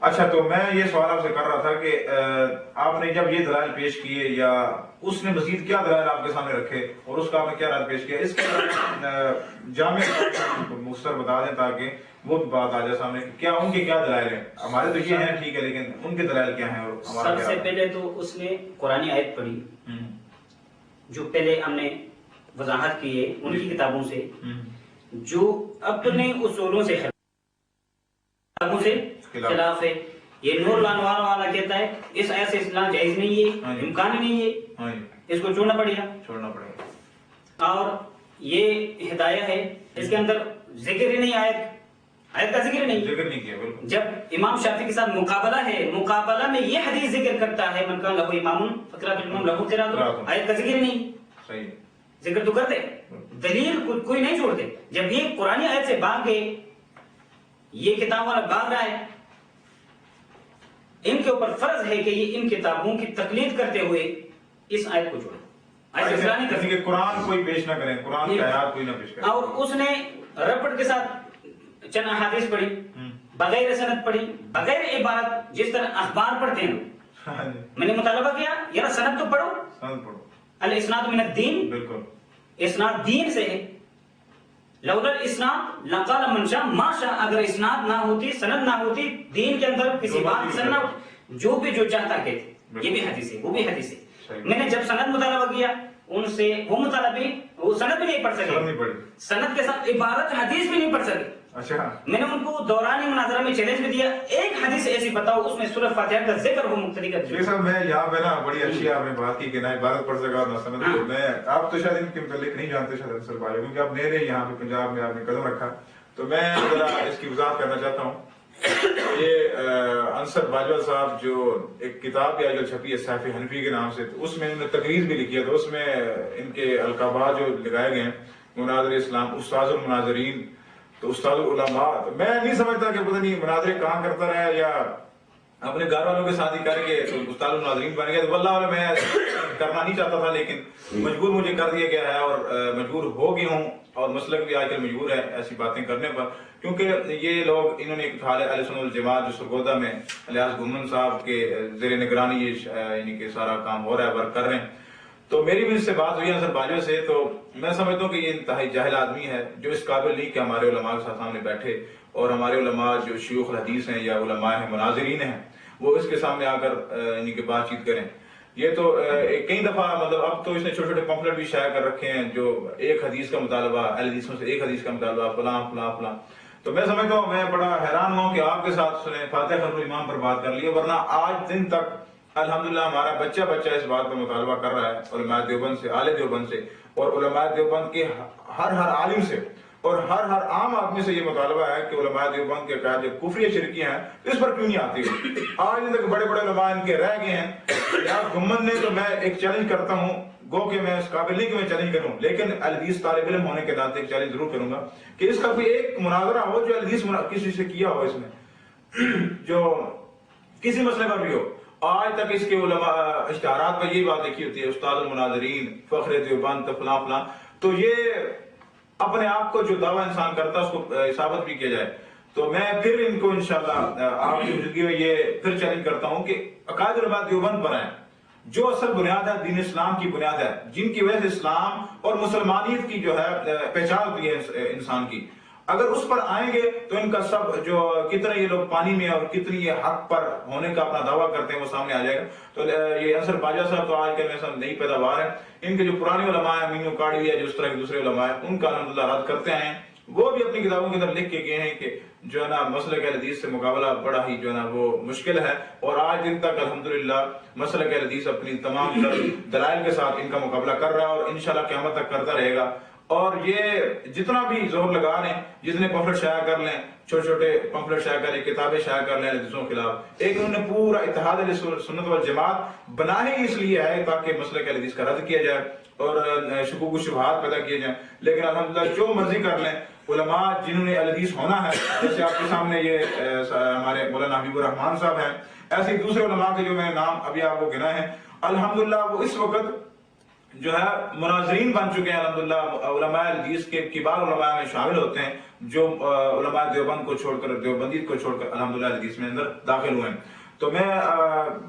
اچھا، تو میں یہ سوال آپ سے کر رہا تھا کہ آپ نے جب یہ دلائل پیش کیے یا اس نے مزید کیا دلائل آپ کے سامنے رکھے اور اس کا آپ نے کیا رد پیش کیا، اس کے جامع مختصر بتا دیں تاکہ وہ بات آ جائے سامنے کہ کیا ان کے کیا دلائل ہیں. ہمارے تو یہ ہیں ٹھیک ہے، لیکن ان کے دلائل کیا ہیں اور ہمارا سب سے پہلے تو اس نے قرآن آیت پڑھی جو پہلے ہم نے وضاحت کی ہے ان کی کتابوں سے، جو اپنے اصولوں سے خلاف ہے. یہ نور لانوار والا کہتا ہے اس آیت سے اسلام جائز نہیں ہے، امکان ہی نہیں ہے، اس کو چھوڑنا پڑے گا. اور یہ ہدایت ہے، اس کے اندر ذکر ہی نہیں، آیت کا ذکر نہیں کیا. جب امام شافعی کے ساتھ مقابلہ ہے، مقابلہ میں یہ حدیث ذکر کرتا ہے من کان لہ امام فقرۃ الامام لہ قراۃ، آیت کا ذکر نہیں. صحیح ذکر تو کرتے، دلیل کوئی نہیں چھوڑتے. جب یہ قرآن آیت سے بھاگ گئے، یہ کتاب والا بھاگ رہا ہے، ان کے اوپر فرض ہے کہ یہ ان کتابوں کی تقلید کرتے ہوئے اس آیت کو چھوڑیں. قرآن کوئی پیش نہ کریں، قرآن کی آیات کوئی نہ پیش کریں. اور اس نے رپٹ کے ساتھ چند احادیث پڑھی، بغیر سند پڑھی، بغیر عبارت، جس طرح اخبار پڑھتے ہیں. میں نے مطالبہ کیا یار سند تو پڑھو، سند پڑھو. الاسناد من الدین، بالکل اسناد دین سے ہے. لولا الاسناد لقال من شاء ما شاء، اگر اسناد نہ ہوتی، سند نہ ہوتی، دین کے اندر کسی بات سے نہ جو بھی جو چاہتا کہتے. یہ بھی حدیث ہے، وہ بھی حدیث ہے. میں نے جب سند مطالبہ کیا ان سے، وہ مطالبی وہ سند بھی نہیں پڑھ سکے، سند کے ساتھ عبارت حدیث بھی نہیں پڑھ سکے. اچھا، میں نے ان کو دوران مناظرہ میں چیلنج بھی دیا، ایک حدیث ایسی بتاؤ اس میں سورۃ فاتحہ کا ذکر ہو مقتدی کا. جی صاحب، میں یہاں پہ نا بڑی اچھی آپ نے بات کی کہ نہ عبادت پڑھ سکا اور نہ سند. میں آپ تو شاید ان کے متعلق نہیں جانتے شاید انصر بھائی، کیونکہ آپ نئے یہاں پہ پنجاب میں آپ نے قدم رکھا. تو میں ذرا اس کی وضاحت کرنا چاہتا ہوں. یہ انصر باجوہ صاحب جو ایک کتاب ہے جو چھپی ہے سیف حنفی کے نام سے، تو اس میں انہوں نے تقریر بھی لکھی ہے. تو اس میں ان کے القابات جو لگائے گئے ہیں، مناظر اسلام، استاذ المناظرین، تو استاد العلماء. تو میں نہیں سمجھتا کہ پتہ نہیں مناظرے کہاں کرتا رہا یا اپنے گھر والوں کے ساتھ ہی کر کے استاد الناظرین بن گیا. تو واللہ میں کرنا نہیں چاہتا تھا، لیکن مجبور مجھے کر دیا گیا ہے اور مجبور ہو گیا ہوں. اور مسلک بھی آج کل مجبور ہے ایسی باتیں کرنے پر، کیونکہ یہ لوگ انہوں نے ایک اہل سنت والجماعت جو سرگودا میں الیاس گھمن صاحب کے زیر نگرانی یہ یعنی کہ سارا کام ہو رہا ہے، ورک کر رہے ہیں. تو میری بھی اس سے بات ہوئی انصر باجوہ سے، تو میں سمجھتا ہوں کہ یہ انتہائی جاہل آدمی ہے جو اس قابل نہیں کہ ہمارے علماء کے سامنے بیٹھے اور ہمارے علماء جو شیوخ الحدیث ہیں یا علماء ہیں، مناظرین ہیں، وہ اس کے سامنے آ کر یعنی کہ بات چیت کریں. یہ تو کئی دفعہ مطلب اب تو اس نے چھوٹے چھوٹے پمفلٹ بھی شائع کر رکھے ہیں جو ایک حدیث کا مطالبہ، اہل حدیثوں سے ایک حدیث کا مطالبہ، فلاں فلاں فلاں. تو میں سمجھتا ہوں، میں بڑا حیران ہوں کہ آپ کے ساتھ سنے فاتح خلف الامام پر بات کر لی، ورنہ آج دن تک الحمدللہ ہمارا بچہ اس بات پر مطالبہ کر رہا ہے علماء دیوبند سے، اہل دیوبند سے، اور علماء دیوبند کے ہر عالم سے اور ہر عام آدمی سے یہ مطالبہ ہے کہ علماء دیوبند کے عقائد جو کفری شرکیاں ہیں اس پر کیوں نہیں آتی. آج تک بڑے بڑے علماء ان کے رہ گئے ہیں. الیاس گھمن نے تو میں ایک چیلنج کرتا ہوں، گو کہ میں اس قابل نہیں کہ میں چیلنج کروں، لیکن الحدیث طالب علم ہونے کے ناطے ایک چیلنج ضرور کروں گا کہ اس کا کوئی ایک مناظرہ ہو جو الحدیث کسی سے کیا ہو، اس میں جو کسی مسئلے پر بھی ہو. آج تک اس کے علماء اشتہارات پر یہی بات لکھی ہوتی ہے، استاد المناظرین، فخر دیوبند، فلاں فلاں. تو یہ اپنے آپ کو جو دعویٰ انسان کرتا ہے اس کو ثابت بھی کیا جائے. تو میں پھر ان کو انشاءاللہ آپ کی موجودگی میں یہ پھر چیلنج کرتا ہوں کہ عقائد علماء دیوبند پر ہیں جو اصل بنیاد ہے، دین اسلام کی بنیاد ہے، جن کی وجہ سے اسلام اور مسلمانیت کی جو ہے پہچان ہوتی ہے انسان کی. اگر اس پر آئیں گے تو ان کا سب جو کتنے یہ لوگ پانی میں اور کتنی یہ حق پر ہونے کا اپنا دعویٰ کرتے ہیں وہ سامنے آ جائے گا. تو یہ انصر باجوہ صاحب تو آج کل میں نئی پیداوار ہے. ان کے جو پرانے علماء ہیں، مینو کاڑوی ہے، جو اس طرح کے دوسرے علماء ہیں، ان کا الحمدللہ رد کرتے ہیں. وہ بھی اپنی کتابوں کے اندر لکھ کے گئے ہیں کہ جو ہے نا مسلک اہل حدیث سے مقابلہ بڑا ہی جو ہے نا وہ مشکل ہے. اور آج دن تک الحمدللہ مسلک اہل حدیث اپنی تمام دلائل کے ساتھ ان کا مقابلہ کر رہا ہے اور انشاءاللہ قیامت تک کرتا رہے گا. اور یہ جتنا بھی زور لگا رہے ہیں، جتنے پمفلٹ شائع کر لیں، چھوٹے چھوٹے پمفلٹ شائع کر لیں، کتابیں شائع کر لیں حدیثوں کے خلاف، ایک انہوں نے پورا اتحاد اہل سنت والجماعت بنا ہی اس لیے ہے تاکہ مسلک اہل حدیث کا رد کیا جائے اور شکوک و شبہات پیدا کیے جائیں. لیکن الحمدللہ جو مرضی کر لیں، علماء جنہوں نے اہل حدیث ہونا ہے، جیسے آپ کے سامنے یہ ہمارے مولانا حبیب الرحمان صاحب ہیں، ایسے دوسرے علماء کے جو میں نام ابھی آپ کو گنا ہے، الحمدللہ وہ اس وقت جو ہے مناظرین بن چکے ہیں الحمدللہ، علماء حدیث کے کبار علماء میں شامل ہوتے ہیں، جو علماء دیوبند کو چھوڑ کر، دیوبندیت کو چھوڑ کر الحمدللہ حدیث میں اندر داخل ہوئے ہیں۔ تو میں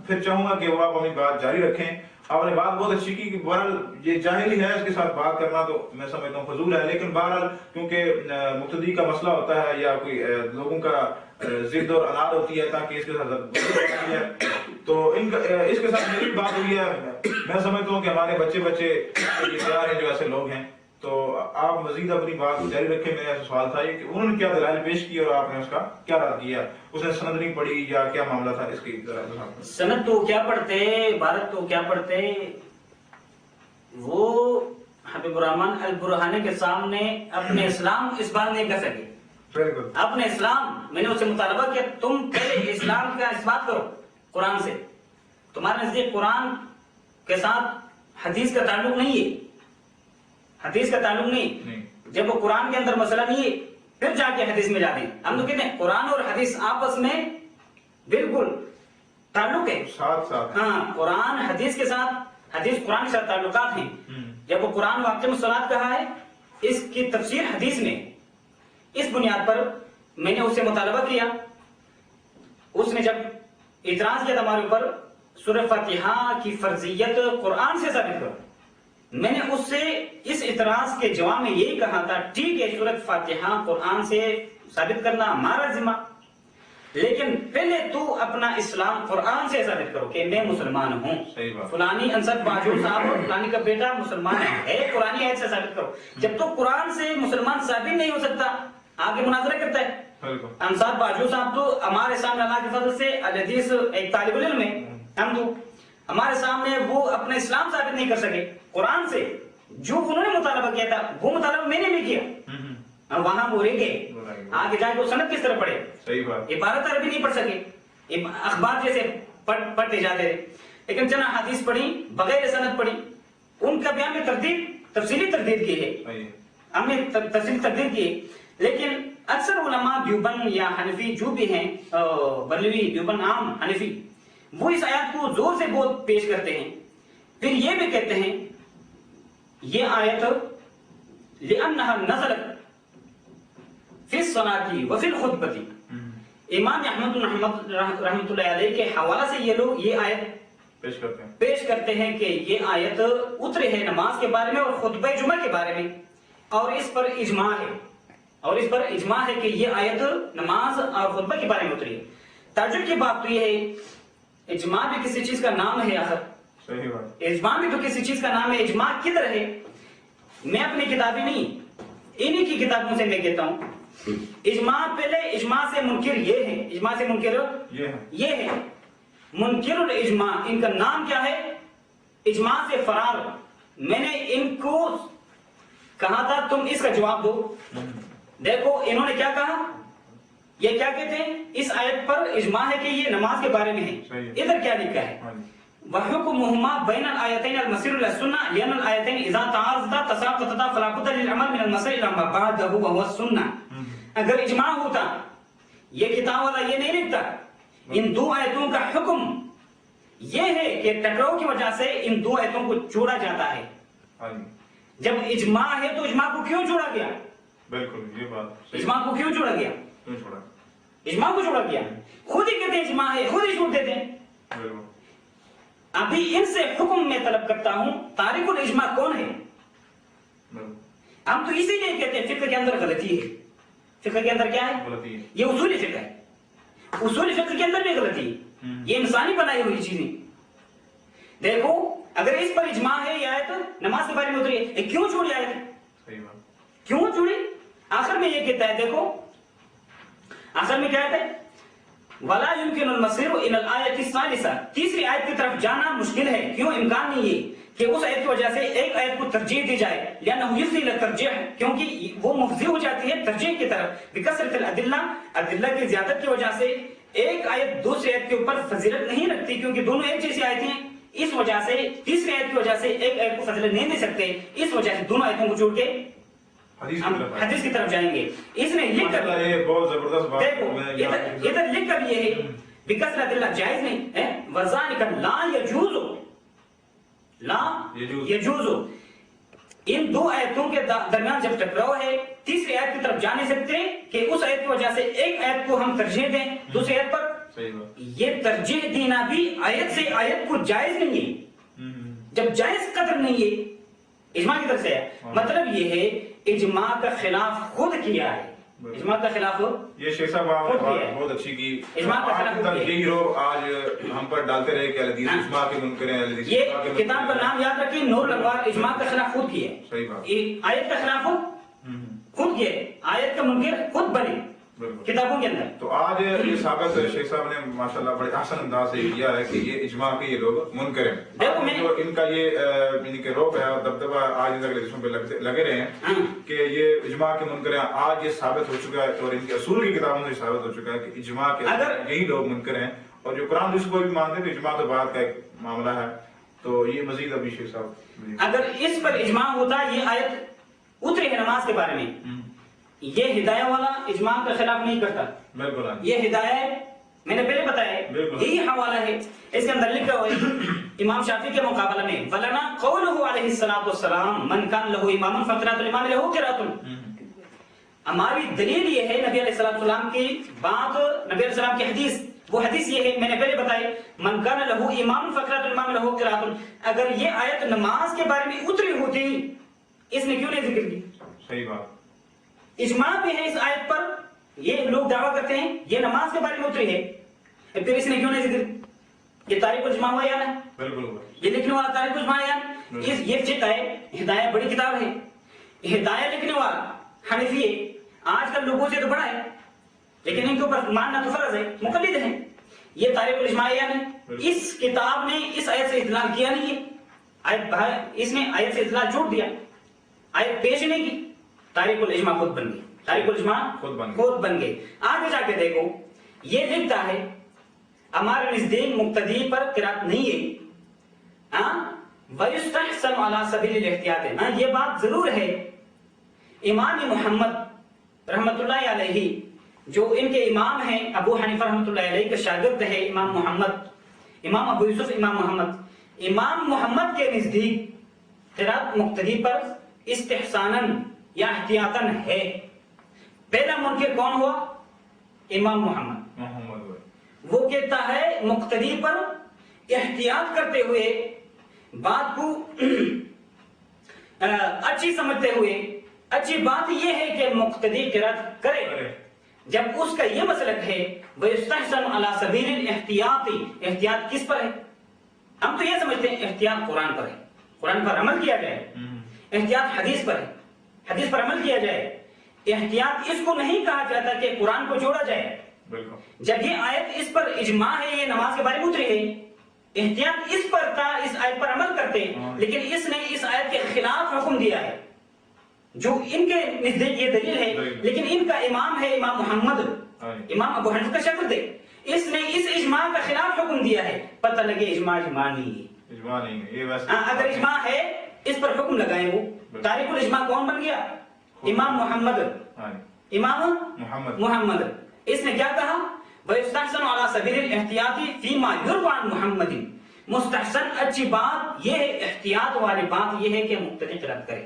پھر چاہوں گا کہ وہ آپ اپنی بات جاری رکھیں۔ آپ نے بات بہت اچھی کی کہ بہرحال یہ جاہلی ہے، اس کے ساتھ بات کرنا تو میں سمجھتا ہوں فضول ہے، لیکن بہرحال کیونکہ مقتدی کا مسئلہ ہوتا ہے یا کوئی لوگوں کا ضد اور اناد ہوتی ہے تاکہ اس کے ساتھ ہے، تو اس کے ساتھ میری بات ہوئی ہے، میں سمجھتا ہوں کہ ہمارے بچے یہ تیار ہیں جو ایسے لوگ ہیں۔ تو آپ مزید اپنی بات جاری رکھیں۔ میرا ایسا سوال تھا کہ انہوں نے کیا دلائل پیش کی اور آپ نے اس کا کیا رد کیا؟ اس نے سند نہیں پڑھی یا کیا معاملہ تھا اس کی؟ سند تو کیا پڑھتے، عبارت تو کیا پڑھتے، وہ حبیب الرحمن البرہانی کے سامنے اپنے اسلام اس بات نہیں کر سکے۔ بالکل اپنے اسلام، میں نے اسے مطالبہ کیا تم پہلے اسلام کا اس بات کرو قرآن سے، تمہارے نزدیک قرآن کے ساتھ حدیث کا تعلق نہیں ہے، حدیث کا تعلق نہیں، جب وہ قرآن کے اندر مسئلہ نہیں ہے پھر جا کے حدیث میں جاتے ہیں۔ ہم تو کہتے ہیں قرآن اور حدیث آپس میں بالکل تعلق ہے، ہاں قرآن حدیث کے ساتھ، حدیث قرآن کے ساتھ تعلقات ہیں۔ جب وہ قرآن واقعہ الصلاۃ کہا ہے، اس کی تفسیر حدیث میں، اس بنیاد پر میں نے اس سے مطالبہ کیا۔ اس نے جب اعتراض کیا ہمارے اوپر سورہ فاتحہ کی فرضیت قرآن سے ثابت کرو، میں نے اس سے اس اعتراض کے جواب میں یہی کہا تھا ٹھیک ہے سورۃ فاتحہ قرآن سے ثابت کرنا ہمارا ذمہ، لیکن پہلے تو اپنا اسلام قرآن سے ثابت کرو کہ میں مسلمان ہوں، فلانی انصر باجور صاحب فلانی کا بیٹا مسلمان ہے، قرآن آیت سے ثابت کرو۔ جب تو قرآن سے مسلمان ثابت نہیں ہو سکتا، آگے مناظرہ کرتا ہے۔ انصار باجور صاحب تو ہمارے سامنے اللہ کے فضل سے الحدیث ایک طالب علم ہے، ہم تو ہمارے سامنے وہ اپنا اسلام ثابت نہیں کر سکے قرآن سے، جو انہوں نے مطالبہ کیا تھا وہ مطالبہ میں نے بھی کیا، وہاں وہ رہ گئے، آگے جا کے وہ سند کس طرح پڑھے، عبارت عربی نہیں پڑھ سکے، اخبار جیسے پڑھتے جاتے رہے، لیکن چنا حدیث پڑھی بغیر سند پڑھی، ان کا بیان میں تفصیلی تردید کی ہے، ہم نے تفصیلی تردید کی ہے، لیکن اکثر علماء دیوبند یا حنفی جو بھی ہیں، بریلوی دیوبند عام حنفی، وہ اس آیات کو زور سے بہت پیش کرتے ہیں، پھر یہ بھی کہتے ہیں یہ آیت لأنها نزلت فی الصلاۃ وفی الخطبۃ، امام احمد رحمۃ اللہ علیہ کے حوالہ سے یہ لوگ یہ آیت پیش کرتے ہیں کہ یہ آیت اترے ہے نماز کے بارے میں اور خطبہ جمعہ کے بارے میں، اور اس پر اجماع ہے کہ یہ آیت نماز اور خطبہ کے بارے میں اتری ہے۔ تعجب کی بات تو یہ ہے اجماع بھی کسی چیز کا نام ہے، آخر اجماع بھی تو کسی چیز کا نام ہے، اجماع کدھر ہے؟ میں اپنی کتابیں نہیں، انہی کی کتابوں سے میں کہتا ہوں اجماع، پہلے اجماع سے منکر یہ ہے، اجماع سے منکر یہ ہے، منکر الاجماع ان کا نام کیا ہے؟ اجماع سے فرار۔ میں نے ان کو کہا تھا تم اس کا جواب دو، دیکھو انہوں نے کیا کہا، یہ کیا کہتے ہیں اس آیت پر اجماع ہے کہ یہ نماز کے بارے میں ہے، ادھر کیا لکھا ہے وَحُكُمُهُمَا بَيْنَ الْآيَتَيْنِ الْمَسِيرُ إِلَى السُّنَّةِ لِأَنَّ الْآيَتَيْنِ إِذَا تَعَارَضَتَا تَسَاقَطَتَا فَلَا بُدَّ لِلْعَمَلِ مِنَ الْمَسِيرِ إِلَى مَا بَعْدَهُ وَهُوَ السُّنَّةُ۔ اگر اجماع ہوتا، یہ کتاب والا یہ نہیں لکھتا، ان دو آیتوں کا حکم یہ ہے کہ ٹکراؤ کی وجہ سے ان دو آیتوں کو جوڑا جاتا ہے۔ جب اجماع ہے تو اجماع کو کیوں جوڑا گیا؟ بالکل یہ بات، اجماع کو کیوں جوڑا گیا؟ اجماع کو جوڑا گیا، خود ہی کہتے ہیں اجماع ہے، خود ہی جوڑ دیتے ہیں۔ ابھی ان سے حکم میں طلب کرتا ہوں تاریخ الاجماع کون ہے؟ ہم تو اسی لیے کہتے ہیں فقہ کے اندر غلطی ہے، فقہ کے اندر کیا ہے؟ یہ اصول فقہ ہے، اصول فقہ کے اندر بھی غلطی ہے، یہ انسانی بنائی ہوئی چیزیں۔ دیکھو اگر اس پر اجماع ہے یہ آیت نماز کے بارے میں اتری ہے، کیوں چھوڑی آیت؟ کیوں چھوڑی؟ آخر میں یہ کہتا ہے، دیکھو آخر میں کیا ہے وَلَا يُمْكِنُ الْمَصِيرُ إِلَى الْآيَةِ الثَّالِثَةِ، تیسری آیت کی طرف جانا مشکل ہے، کیوں؟ امکان نہیں ہے کہ اس آیت کی وجہ سے ایک آیت کو ترجیح دی جائے، لأنه يفضي إلى الترجيح، کیونکہ وہ مفضی ہو جاتی ہے ترجیح کی طرف، بکثرت الادلہ، ادلہ کی زیادت کی وجہ سے ایک آیت دوسری آیت کے اوپر فضیلت نہیں رکھتی، کیونکہ دونوں ایک جیسی آیتیں ہیں، اس وجہ سے تیسری آیت کی وجہ سے ایک آیت کو فضیلت نہیں دے سکتے، اس وجہ سے دونوں آیتوں کو چھوڑ کے حدیث کی طرف جائیں گے۔ اس نے لکھ کر دیکھو ادھر لکھ کر یہ ہے بکثرت اللہ جائز نہیں ہے، وذالک لا یجوز، لا یجوز. ان دو آیتوں کے درمیان جب ٹکراؤ ہے تیسری آیت کی طرف جا نہیں سکتے کہ اس آیت کی وجہ سے ایک آیت کو ہم ترجیح دیں دوسری آیت پر. یہ ترجیح دینا بھی آیت سے آیت کو جائز نہیں ہے. جب جائز قدر نہیں ہے اجماع کی طرف سے ہے. مطلب یہ ہے اجماع کا خلاف خود کیا ہے. اجماع کا خلاف یہ شیخ صاحب بہت اچھی کی. اجماع کا خلاف یہی لوگ آج ہم پر ڈالتے رہے کہ حدیث اجماع کے منکر ہیں. یہ کتاب کا نام یاد رکھیں نور الانوار. اجماع کا خلاف خود کیا ہے. صحیح بات. آیت کا خلاف خود کیا ہے. آیت کا منکر خود بنے کتابوں کے اندر. تو آج یہ ثابت شیخ صاحب نے ماشاءاللہ بڑے احسن انداز سے کیا ہے کہ یہ اجماع کے یہ لوگ منکر ہیں. جو ان کا یہ یعنی کہ روب ہے اور دبدبہ آج ان کے جسموں پہ لگے رہے ہیں کہ یہ اجماع کے منکر ہیں. آج یہ ثابت ہو چکا ہے اور ان کے اصول کی کتابوں میں ثابت ہو چکا ہے کہ اجماع کے یہی لوگ منکر ہیں. اور جو قرآن جس کو بھی مانتے ہیں اجماع تو بعد کا ایک معاملہ ہے. تو یہ مزید ابھی شیخ صاحب اگر اس پر اجماع ہوتا یہ آیت اتری ہے نماز کے بارے میں یہ ہدایہ والا اجماع کا خلاف نہیں کرتا. بالکل یہ ہدایہ میں نے پہلے بتایا یہی حوالہ ہے. اس کے اندر لکھا ہوا ہے امام شافعی کے مقابلہ میں ولنا قولہ علیہ الصلوۃ والسلام من کان لہ امام فقرۃ الامام لہ قرۃ. ہماری دلیل یہ ہے نبی علیہ الصلوۃ والسلام کی بات نبی علیہ السلام کی حدیث وہ حدیث یہ ہے میں نے پہلے بتائی من کان لہ امام فقرۃ الامام لہ قرۃ. اگر یہ آیت نماز کے بارے میں اتری ہوتی اس نے کیوں نہیں ذکر کی. صحیح بات. اجماع بھی ہے اس آیت پر. یہ لوگ دعویٰ کرتے ہیں یہ نماز کے بارے میں اتری ہے پھر اس نے کیوں نہیں ذکر. یہ تاریخ الاجماع ہوا یا نہیں. بالکل. یہ لکھنے والا تاریخ الاجماع یا یہ فقہ ہے. ہدایہ بڑی کتاب ہے. ہدایہ لکھنے والا حنفی ہے. آج کل لوگوں سے تو بڑا ہے لیکن ان کے اوپر ماننا تو فرض ہے. مقلد ہیں. یہ تاریخ الاجماع یا نہیں. اس کتاب نے اس آیت سے استدلال کیا نہیں ہے. اس نے آیت سے استدلال چھوڑ دیا. آیت پیش نہیں کی. تاریخ الاجماع خود بن گئی. تاریخ الاجماع خود بن گئی. آگے جا کے دیکھو یہ لکھتا ہے ہمارے نزدیک مقتدی پر قرات نہیں ہے. وَيُسْتَحْسَنُ عَلَى سَبِيلِ الْاحْتِيَاطِ. یہ بات ضرور ہے. امام محمد رحمت اللہ علیہ جو ان کے امام ہیں ابو حنیفہ رحمت اللہ علیہ کے شاگرد ہے امام محمد امام ابو یوسف امام محمد کے نزدیک قرات مقتدی پر استحساناً یا احتیاطاً ہے. پہلا منکر کون ہوا؟ امام محمد. وہ کہتا ہے مقتدی پر احتیاط کرتے ہوئے بات کو اچھی سمجھتے ہوئے اچھی بات یہ ہے کہ مقتدی قرات کرے جب اس کا یہ مسلک ہے وَيُسْتَحْسَنُ عَلَى سَبِيلِ الْاحْتِيَاطِ. احتیاط کس پر ہے؟ ہم تو یہ سمجھتے ہیں احتیاط قرآن پر ہے. قرآن پر عمل کیا جائے. احتیاط حدیث پر ہے. حدیث پر عمل کیا جائے. احتیاط اس کو نہیں کہا جاتا کہ قرآن کو جوڑا جائے. جب یہ آیت اس پر اجماع ہے یہ نماز کے بارے میں اتری ہے احتیاط اس پر تھا اس آیت پر عمل کرتے لیکن اس نے اس آیت کے خلاف حکم دیا ہے جو ان کے نزدیک یہ دلیل ہے لیکن ان کا امام ہے امام محمد امام ابو حنیفہ کا شاگرد ہے. اس نے اس اجماع کا خلاف حکم دیا ہے. پتہ لگے اجماع نہیں ہے. اگر اجماع ہے اس پر حکم لگائیں. وہ تاریخ الاجماع کون بن گیا؟ امام محمد. اس نے کیا کہا؟ وَيُسْتَحْسَنُ عَلَى سَبِيلِ الْاحْتِيَاطِ فِي مَا يُرْوَى عَنْ مُحَمَّدٍ. مستحسن اچھی بات یہ ہے احتیاط والی بات یہ ہے کہ مقتدی قرات کرے.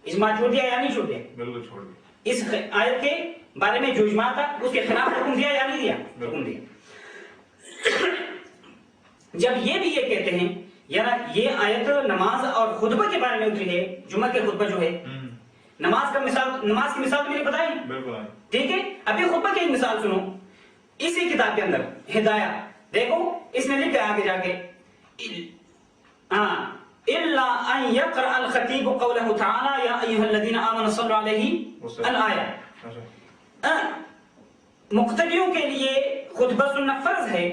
اجماع چھوڑ دیا یا نہیں چھوڑ دیا؟ بالکل چھوڑ دیا. اس آیت کے بارے میں جو اجماع تھا اس کے خلاف حکم دیا یا نہیں دیا؟ حکم دیا. جب یہ بھی یہ کہتے ہیں یار یہ آیت نماز اور خطبہ کے بارے میں اتری ہے جمعہ کے خطبہ جو ہے نماز کی مثال میں نے بتائی. ٹھیک ہے. ابھی خطبہ کی مثال سنو. اسی کتاب کے اندر ہدایہ دیکھو اس نے لکھا آگے جا کے إِلَّا أَن يَقْرَأَ الْخَطِيبُ قَوْلَهُ تَعَالَى يَا أَيُّهَا الَّذِينَ آمَنُوا صَلُّوا عَلَيْهِ الْآيَةِ. مقتدیوں کے لیے خطبہ سننا فرض ہے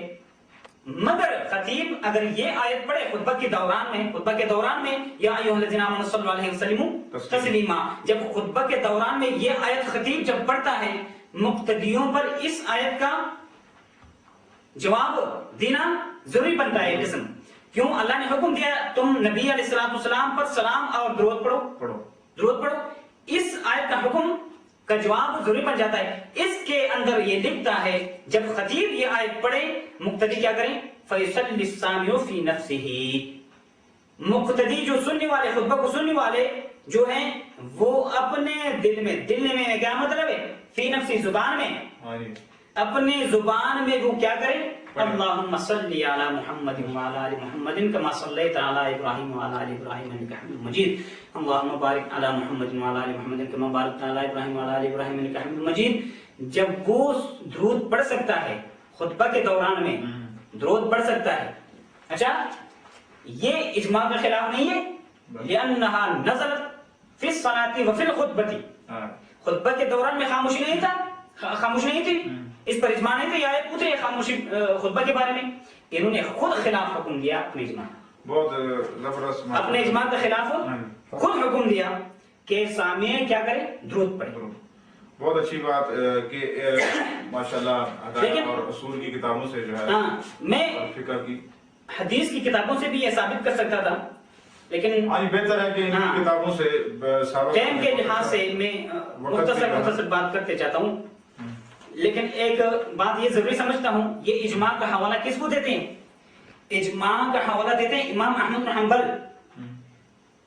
مگر خطیب اگر یہ آیت پڑھے خطبہ کے دوران میں یا ایھا الذین آمنوا صلوا علیہ وسلم تسلیما. جب خطبہ کے دوران میں یہ آیت خطیب جب پڑھتا ہے مقتدیوں پر اس آیت کا جواب دینا ضروری بنتا ہے. قسم کیوں اللہ نے حکم دیا تم نبی علیہ الصلوۃ والسلام پر سلام اور درود پڑھو. اس آیت کا حکم کا جواب ضروری بن جاتا ہے. اس کے اندر یہ لکھتا ہے جب خطیب یہ آیت پڑھے مقتدی کیا کریں؟ فَيُصَلِّ السَّامِعُ فِي نَفْسِهِ. مقتدی جو سننے والے خطبہ کو سننے والے جو ہیں وہ اپنے دل میں کیا مطلب ہے فی نفسی زبان میں اپنے زبان میں وہ کیا کرے اللہم صلی علی محمد وعلی آل محمد کما صلیت علی ابراہیم وعلی آل ابراہیم انک حمید مجید اللہم بارک علی محمد وعلی آل محمد کما بارکت علی ابراہیم وعلی آل ابراہیم انک حمید مجید. جب وہ درود پڑھ سکتا ہے خطبہ کے دوران میں درود پڑھ سکتا ہے, اچھا یہ اجماع کے خلاف نہیں ہے لأنہا نزلت فی الصلاۃ وفی الخطبۃ, خطبہ کے دوران میں خاموشی نہیں تھی, اس پر اجماع نہیں تھا, یہ آیت اتری خاموشی خطبہ کے بارے میں, انہوں نے خود خلاف حکم دیا اپنے اجماع, بہت زبردست اپنے اجماع کے خلاف خود حکم دیا کہ سامع کیا کرے درود پڑھے. بہت اچھی بات کہ ماشاءاللہ عقائد اور اصول کی کتابوں سے جو ہے میں فقہ کی حدیث کی کتابوں سے بھی یہ ثابت کر سکتا تھا, لیکن بہتر ہے کہ ان کتابوں سے ٹائم کے لحاظ سے میں مختصر بات کرتے چاہتا ہوں, لیکن ایک بات یہ ضروری سمجھتا ہوں, یہ اجماع کا حوالہ کس کو دیتے ہیں؟ اجماع کا حوالہ دیتے ہیں امام احمد بن حنبل.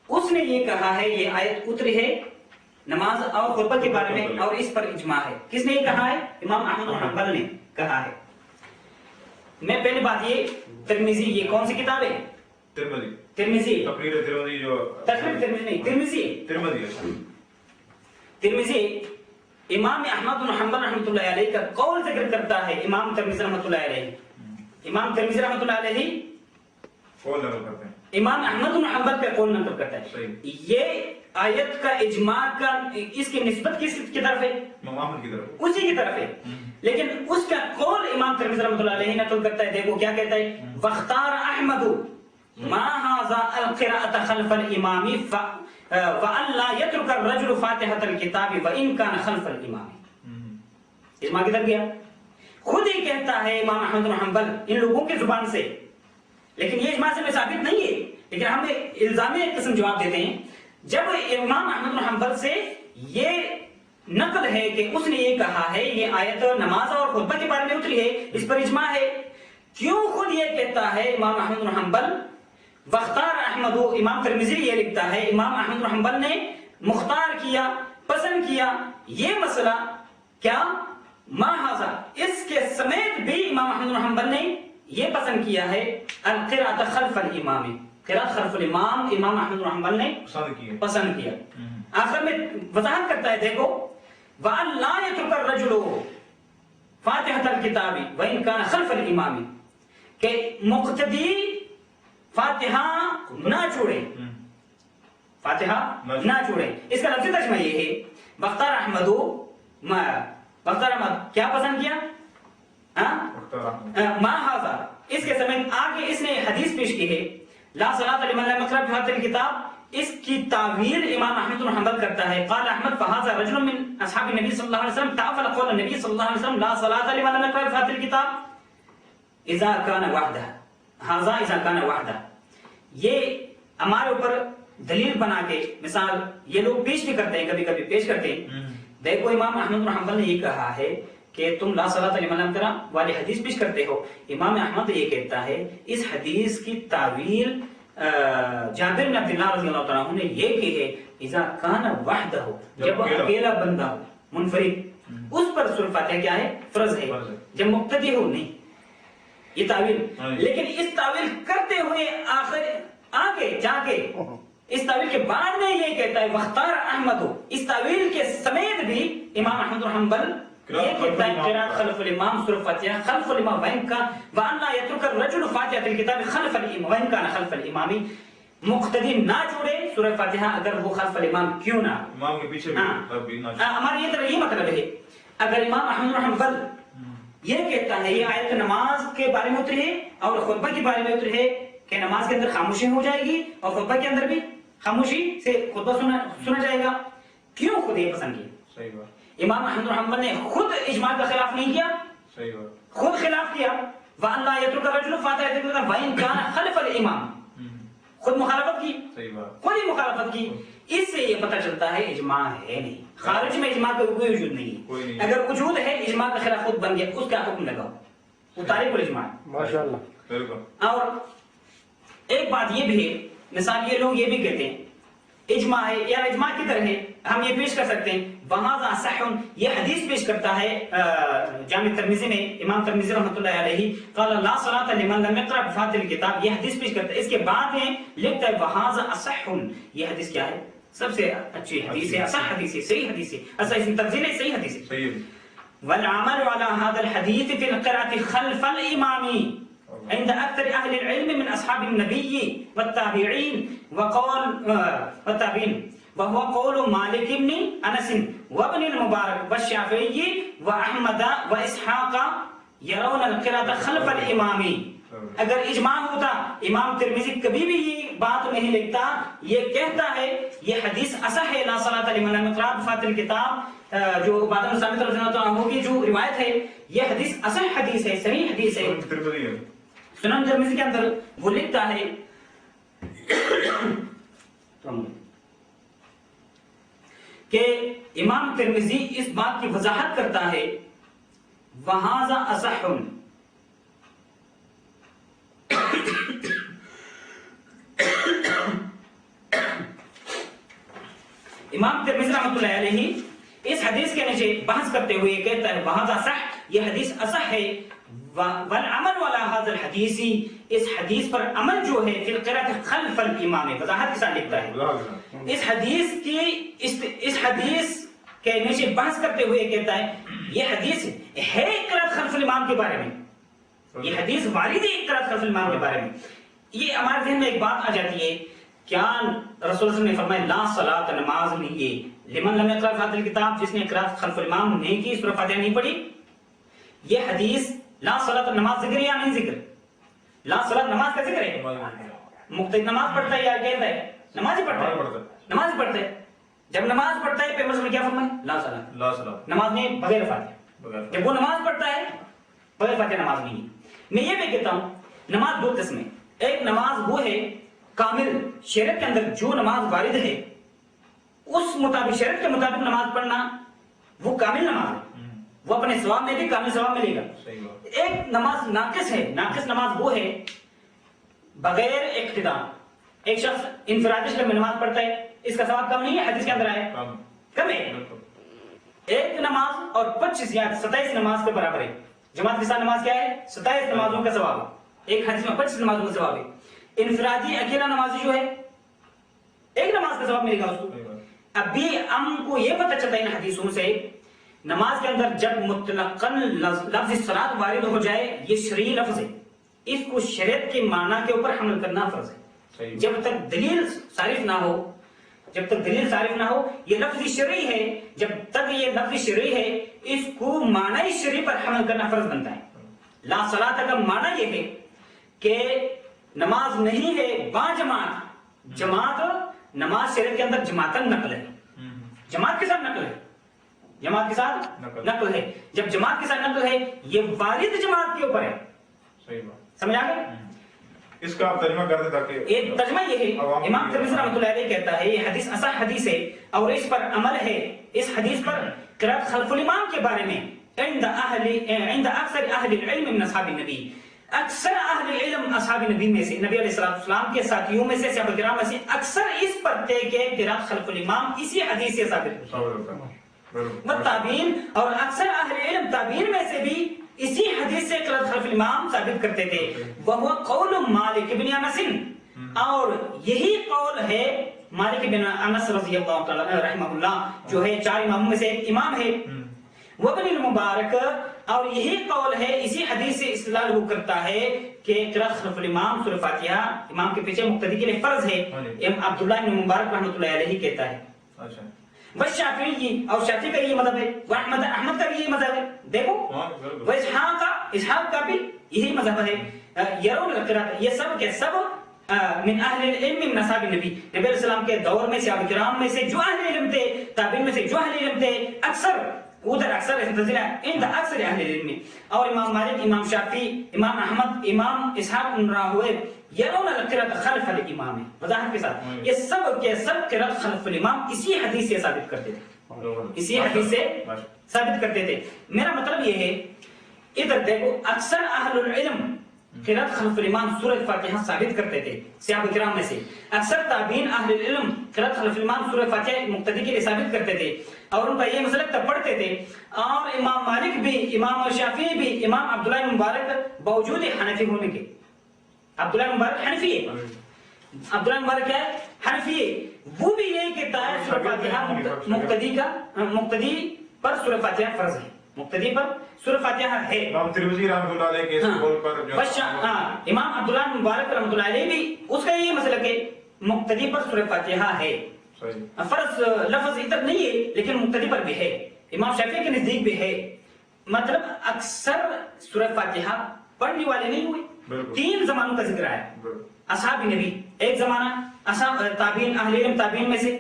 اس نے یہ کہا ہے یہ آیت اتری ہے نماز اور خطبہ کے بارے میں اور اس پر اجماع ہے. کس نے یہ کہا ہے؟ امام احمد بن حنبل نے کہا ہے. میں پہلی بات یہ ترمذی, یہ کون سی کتاب ہے؟ ترمذی جو ترمذی امام احمد بن حنبل رحمۃ اللہ علیہ کا قول ذکر کرتا ہے. امام ترمذی رحمۃ اللہ علیہ, امام ترمذی رحمۃ اللہ علیہ قول نقل کرتے ہیں, امام احمد بن حنبل کا قول نقل کرتا ہے. یہ آیت کا اجماع کا اس کی نسبت کس کی طرف ہے؟ امام احمد کی طرف, اسی کی طرف ہے, لیکن اس کا قول امام ترمذی رحمۃ اللہ علیہ نقل کرتا ہے. دیکھو کیا کہتا ہے, واختار احمد ما هذا القراءة خلف الامام وان لا يترك الرجل فاتحة الكتاب وان كان خلف الامام. اجماع کدھر گیا؟ خود ہی کہتا ہے امام احمد بن حنبل ان لوگوں کی زبان سے, لیکن یہ اجماع سے ثابت نہیں ہے, لیکن ہم الزامی ایک قسم جواب دیتے ہیں. جب امام احمد بن حنبل سے یہ نقل ہے کہ اس نے یہ کہا ہے یہ آیت نماز اور خطبہ کے بارے میں اتری ہے, اس پر اجماع ہے, کیوں خود یہ کہتا ہے امام احمد بن حنبل واختار احمد, امام ترمذی یہ لکھتا ہے امام احمد بن حنبل نے مختار کیا, پسند کیا یہ مسئلہ کیا ما ھذا, اس کے سمیت بھی امام احمد بن حنبل نے یہ پسند کیا ہے القراءۃ خلف الامام, قراءت خلف الامام امام احمد بن حنبل نے پسند کیا. آخر میں وضاحت کرتا ہے, دیکھو وَأَن لَا يَتْرُكَ الرَّجُلُ فَاتِحَةَ الْكِتَابِ وَإِن كَانَ خَلْفَ الْإِمَامِ, کہ مقتدی فاتحہ نہ چھوڑے, فاتحہ نہ چھوڑے. اس کا لفظی ترجمہ یہ ہے واختار احمد, واختار احمد کیا پسند کیا ما ھذا, اس کے سمیت آگے اس نے حدیث پیش کی ہے لا صلاۃ لمن لم يقرأ بفاتحة الكتاب, اس کی تعویل امام احمد بن حنبل کرتا ہے. قال احمد فهذا رجل من اصحاب النبي صلی اللہ علیہ وسلم تعفل قول النبي صلی اللہ علیہ وسلم لا صلاۃ لمن لم يقرأ بفاتحة الكتاب اذا كان وحده, هذا اذا كان وحده. یہ ہمارے اوپر دلیل بنا کے مثال یہ لوگ پیش بھی کرتے ہیں, کبھی کبھی پیش کرتے ہیں. دیکھو امام احمد بن حنبل نے یہ کہا ہے کہ تم لا صلاۃ لمن لم يقرأ والی حدیث پیش کرتے ہو. امام احمد یہ کہتا ہے اس حدیث کی تعویل جابر بن عبداللہ رضی اللہ تعالیٰ عنہ نے یہ کہ ہے اذا کان وحدہ, جب اکیلا بندہ ہو منفرد, اس پر سورۃ فاتحہ کیا ہے فرض ہے, جب مقتدی ہو نہیں. یہ تعویل, لیکن اس تعویل کرتے ہوئے آخر آگے جا کے اس تعویل کے بعد میں یہ کہتا ہے واختار احمد, اس تعویل کے سمیت بھی امام احمد بن حنبل یہ کہتا ہے قراءت خلف الامام سورۃ فاتحہ خلف الامام وان لا يترك الرجل فاتحة الكتاب خلف الامام وان كان خلف الامام, مقتدی نہ چھوڑے سورۃ فاتحہ اگر وہ خلف الامام کیوں نہ, امام کے پیچھے بھی ہمارا یہ مطلب ہے. اگر امام احمد بن حنبل یہ کہتا ہے یہ آیت نماز کے بارے میں اتری ہے اور خطبہ کے بارے میں اتری ہے کہ نماز کے اندر خاموشی ہو جائے گی اور خطبہ کے اندر بھی خاموشی سے خطبہ سنا جائے گا, کیوں خود یہ پسند کیا؟ صحیح بات. امام احمد بن حنبل نے خود اجماع کا خلاف نہیں کیا, صحیح بات, خود خلاف کیا. وَأَن لَا يَتْرُكَ الرَّجُلُ فَاتِحَةَ الْكِتَابِ وَإِن كَانَ خَلْفَ الْإِمَامِ, خود مخالفت کی, صحیح بات, خود ہی مخالفت کی. اس سے یہ پتہ چلتا ہے اجماع ہے نہیں, خارج میں اجماع کا کوئی وجود نہیں. اگر وجود ہے اجماع کا خلاف خود بن گیا, اس کا حکم لگاؤ, وہ تاریخ الاجماع. ماشاءاللہ. بالکل. اور ایک بات یہ بھی ہے مثال یہ لوگ یہ بھی کہتے ہیں اجماع ہے یا اجماع کی طرح ہے، ہم یہ پیش کر سکتے ہیں وہذا صح، یہ حدیث پیش کرتا ہے جامع ترمذی میں امام ترمذی رحمۃ اللہ علیہ قال لا صلاۃ لمن لم يقرأ بفاتحۃ الکتاب، یہ حدیث پیش کرتا ہے، اس کے بعد ہے لکھتا ہے وہذا اصح، یہ حدیث کیا ہے؟ سب سے اچھی حدیث ہے، اصح حدیث ہے، صحیح حدیث ہے، اصل اس میں تفضیل ہے، صحیح حدیث ہے. صحیح. والعمل على هذا الحديث في القراءة خلف الإمام عند أكثر أهل العلم من أصحاب النبي والتابعين والتابعين، وهو قول مالك بن أنس وابن المبارك والشافعي وأحمد وإسحاق يرون القراءة خلف الإمام. اگر اجماع ہوتا امام ترمذی کبھی بھی یہ بات نہیں لکھتا، یہ کہتا ہے یہ حدیث اصح ہے لا صلاۃ لمن لم يقرأ بفاتحۃ الکتاب، جو عبادہ بن ثابت رضی اللہ عنہ کی جو روایت ہے یہ حدیث اصح حدیث ہے، صحیح حدیث ہے. سنن ترمذی کے اندر وہ لکھتا ہے کہ امام ترمذی اس بات کی وضاحت کرتا ہے وہذا اصح، امام ترمذی رحمۃ اللہ علیہ اس حدیث کے نیچے بحث کرتے ہوئے کہتا ہے وہذا صح، یہ حدیث اصح ہے، والعمل على هذا الحديث، اس حدیث پر عمل جو ہے فی القراءة خلف الامام، وضاحت کے ساتھ لکھتا ہے اس حدیث کی، اس حدیث کے نیچے بحث کرتے ہوئے کہتا ہے یہ حدیث ہے قراءة خلف الامام کے بارے میں، یہ حدیث وارد ہے قراءة خلف الامام کے بارے میں. یہ ہمارے ذہن میں ایک بات آ جاتی ہے، کیا رسول اللہ صلی اللہ علیہ وسلم نے فرمایا لا صلاۃ، نماز نہیں ہے لمن لم يقرأ فاتحۃ الکتاب، جس نے قراءۃ خلف الامام نہیں کی، سورہ فاتحہ نہیں پڑھی. یہ حدیث لا صلاۃ نماز ذکر یا نہیں ذکر؟ لا صلاۃ نماز کا ذکر ہے، مقتدی نماز پڑھتا ہے یا کہتا ہے نماز ہی پڑھتا ہے، نماز ہی پڑھتا ہے. جب نماز پڑھتا ہے پیغمبر نے کیا فرمایا؟ لا صلاۃ، لا صلاۃ، نماز نہیں بغیر فاتحہ. جب وہ نماز پڑھتا ہے بغیر فاتحہ نماز نہیں ہے. میں یہ بھی کہتا ہوں نماز دو قسم ہے، ایک نماز وہ ہے کامل، شریعت کے اندر جو نماز وارد ہے اس مطابق، شریعت کے مطابق نماز پڑھنا وہ کامل نماز ہے، وہ اپنے ثواب میں بھی کامل ثواب ملے گا. ایک نماز ناقص ہے، ناقص نماز وہ ہے بغیر اقتداء، ایک شخص انفرادی شکل میں نماز پڑھتا ہے، اس کا ثواب کم نہیں ہے، حدیث کے اندر آئے کم ہے. ایک نماز اور 25 یا 27 نماز کے برابر ہے. جماعت کے ساتھ نماز کیا ہے؟ 27 نمازوں کا ثواب ہے، ایک حدیث میں 25 نمازوں کا ثواب ہے. انفرادی اکیلا نمازی جو ہے ایک نماز کا ثواب ملے گا اس کو. ابھی ہم کو یہ پتہ چلتا ہے ان حدیثوں سے نماز کے اندر جب مطلقاً لفظ صلاۃ وارد ہو جائے یہ شرعی لفظ ہے، اس کو شریعت کے معنی کے اوپر حمل کرنا فرض ہے. جب تک دلیل صارف نہ ہو، جب تک دلیل صارف نہ ہو، یہ لفظ شرعی ہے، جب تک یہ لفظ شرعی ہے اس کو معنی شرعی پر حمل کرنا فرض بنتا ہے. لا صلاۃ کا معنی یہ ہے کہ نماز نہیں ہے با جماعت، جماعت نماز شریعت کے اندر جماعتاً نقل ہے، جماعت کے ساتھ نقل ہے، جماعت کے ساتھ نقل ہے. جب جماعت کے ساتھ نقل ہے یہ وارد جماعت کے اوپر ہے. صحیح بات، سمجھ آ گئے؟ اس کا آپ ترجمہ کر دیں تاکہ ایک ترجمہ یہ ہے، امام ترمذی رحمۃ اللہ علیہ کہتا ہے یہ حدیث اصح حدیث ہے اور اس پر عمل ہے، اس حدیث پر قراءۃ خلف الامام کے بارے میں عند اکثر اہل العلم من اصحاب النبی، اکثر اہل علم اصحاب نبی میں سے، نبی علیہ السلام کے ساتھیوں میں سے، صحابہ کرام میں سے اکثر اس پر تھے کہ قراءۃ خلف الامام اسی حدیث سے ثابت ہے. والتابعین، اور اکثر اہل علم تابعین میں سے بھی اسی حدیث سے قراءۃ خلف الامام ثابت کرتے تھے. وہ قول مالک بن انس، اور یہی قول ہے مالک بن انس رضی اللہ تعالی رحمہ اللہ جو ہے 4 اماموں میں سے ایک امام ہے. وابن المبارک، اور یہی قول ہے اسی حدیث سے استدلال وہ کرتا ہے کہ قراءۃ خلف الامام سورہ فاتحہ امام کے پیچھے مقتدی کے لیے فرض ہے. عبداللہ بن مبارک رحمۃ اللہ علیہ کہتا ہے. اچھا، والشافعی، اور شافعی کا یہ مذہب ہے، واحمد، احمد کا بھی یہ مذہب ہے. دیکھو اسحاق کا بھی یہی مذہب ہے. یرون القراءۃ، یہ سب کے سب من اہل العلم من اصحاب النبی، نبی علیہ السلام کے دور میں صحابہ کرام میں سے جو اہل علم تھے، تابعین میں سے جو اہل علم تھے، اکثر ادھر اکثر فضیلہ عند اکثر اہل علم، اور امام مالک، امام شافعی، امام احمد، امام اسحاق بن راہوے یرون القراءۃ خلف الامام، وضاحت کے ساتھ یہ سب کے سب قراءۃ خلف الامام اسی حدیث سے ثابت کرتے تھے، اسی حدیث سے ثابت کرتے تھے. میرا مطلب یہ ہے ادھر دیکھو اکثر اہل العلم قرات خلف الامام سورۃ فاتحہ ثابت کرتے تھے صحابہ کرام میں سے. اکثر تابعین اہل العلم قرات خلف الامام سورۃ فاتحہ مقتدی کے لیے ثابت کرتے تھے اور ان کا یہ مسلک تب پڑھتے تھے. اور امام مالک بھی، امام شافعی بھی، امام عبداللہ بن مبارک باوجود حنفی ہونے کے، عبداللہ بن مبارک حنفی ہے، عبداللہ بن مبارک کیا ہے؟ حنفی ہے. وہ بھی یہ کہتا ہے سورۃ فاتحہ مقتدی پر سورۃ فاتحہ فرض ہے، مقتدی پر سورۃ فاتحہ ہے. امام ترمذی رحمۃ اللہ علیہ کے اس قول پر امام عبداللہ بن مبارک رحمۃ اللہ علیہ بھی اس کا یہ مسئلہ کہ مقتدی پر سورۃ فاتحہ ہے. فرض لفظ ادھر نہیں ہے لیکن مقتدی پر بھی ہے، امام شافعی کے نزدیک بھی ہے. مطلب اکثر سورۃ فاتحہ پڑھنے والے نہیں ہوئے. 3 زمانوں کا ذکر ہے. اصحاب نبی ایک زمانہ، اصحاب تابعین اہل علم تابعین میں سے،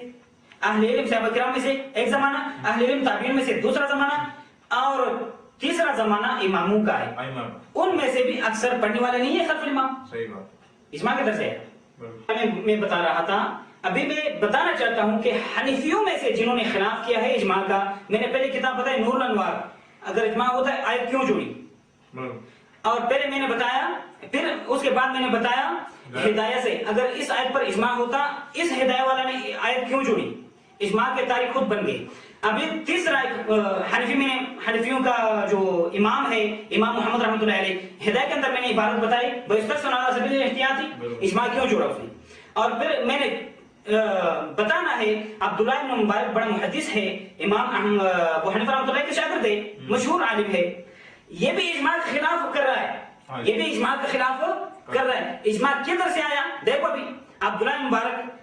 اہل علم صحابہ کرام میں سے ایک زمانہ، اہل علم تابعین میں سے دوسرا زمانہ، اور تیسرا زمانہ اماموں کا ہے. ان میں سے بھی اکثر پڑھنے والے نہیں ہے خلف الامام. صحیح بات. اجماع کے درس ہے. میں بتا رہا تھا، ابھی میں بتانا چاہتا ہوں کہ حنفیوں میں سے جنہوں نے خلاف کیا ہے اجماع کا، میں نے پہلے کتاب بتائی نور الانوار، اگر اجماع ہوتا ہے آیت کیوں جوڑی، اور پہلے میں نے بتایا، پھر اس کے بعد میں نے بتایا ہدایہ سے اگر اس آیت پر اجماع ہوتا، اس ہدایہ والا نے آیت کیوں جوڑی، اجماع کے تاریخ خود بن گئی. ابھی تیسرا حنفیوں کا جو امام ہے امام محمد رحمۃ اللہ علیہ، ہدایہ کے اندر میں نے عبارت بتائی سبیل الاحتیاط، اجماع کیوں جوڑا اس نے. اور پھر میں نے بتانا ہے عبداللہ بن مبارک بڑا محدث ہے، امام ابو حنیفہ رحمۃ اللہ کے شاگرد ہے، مشہور عالم ہے، یہ بھی اجماع کے خلاف کر رہا ہے، یہ بھی اجماع کے خلاف کر رہا ہے. اجماع کدھر سے آیا دیکھو. ابھی عبداللہ بن مبارک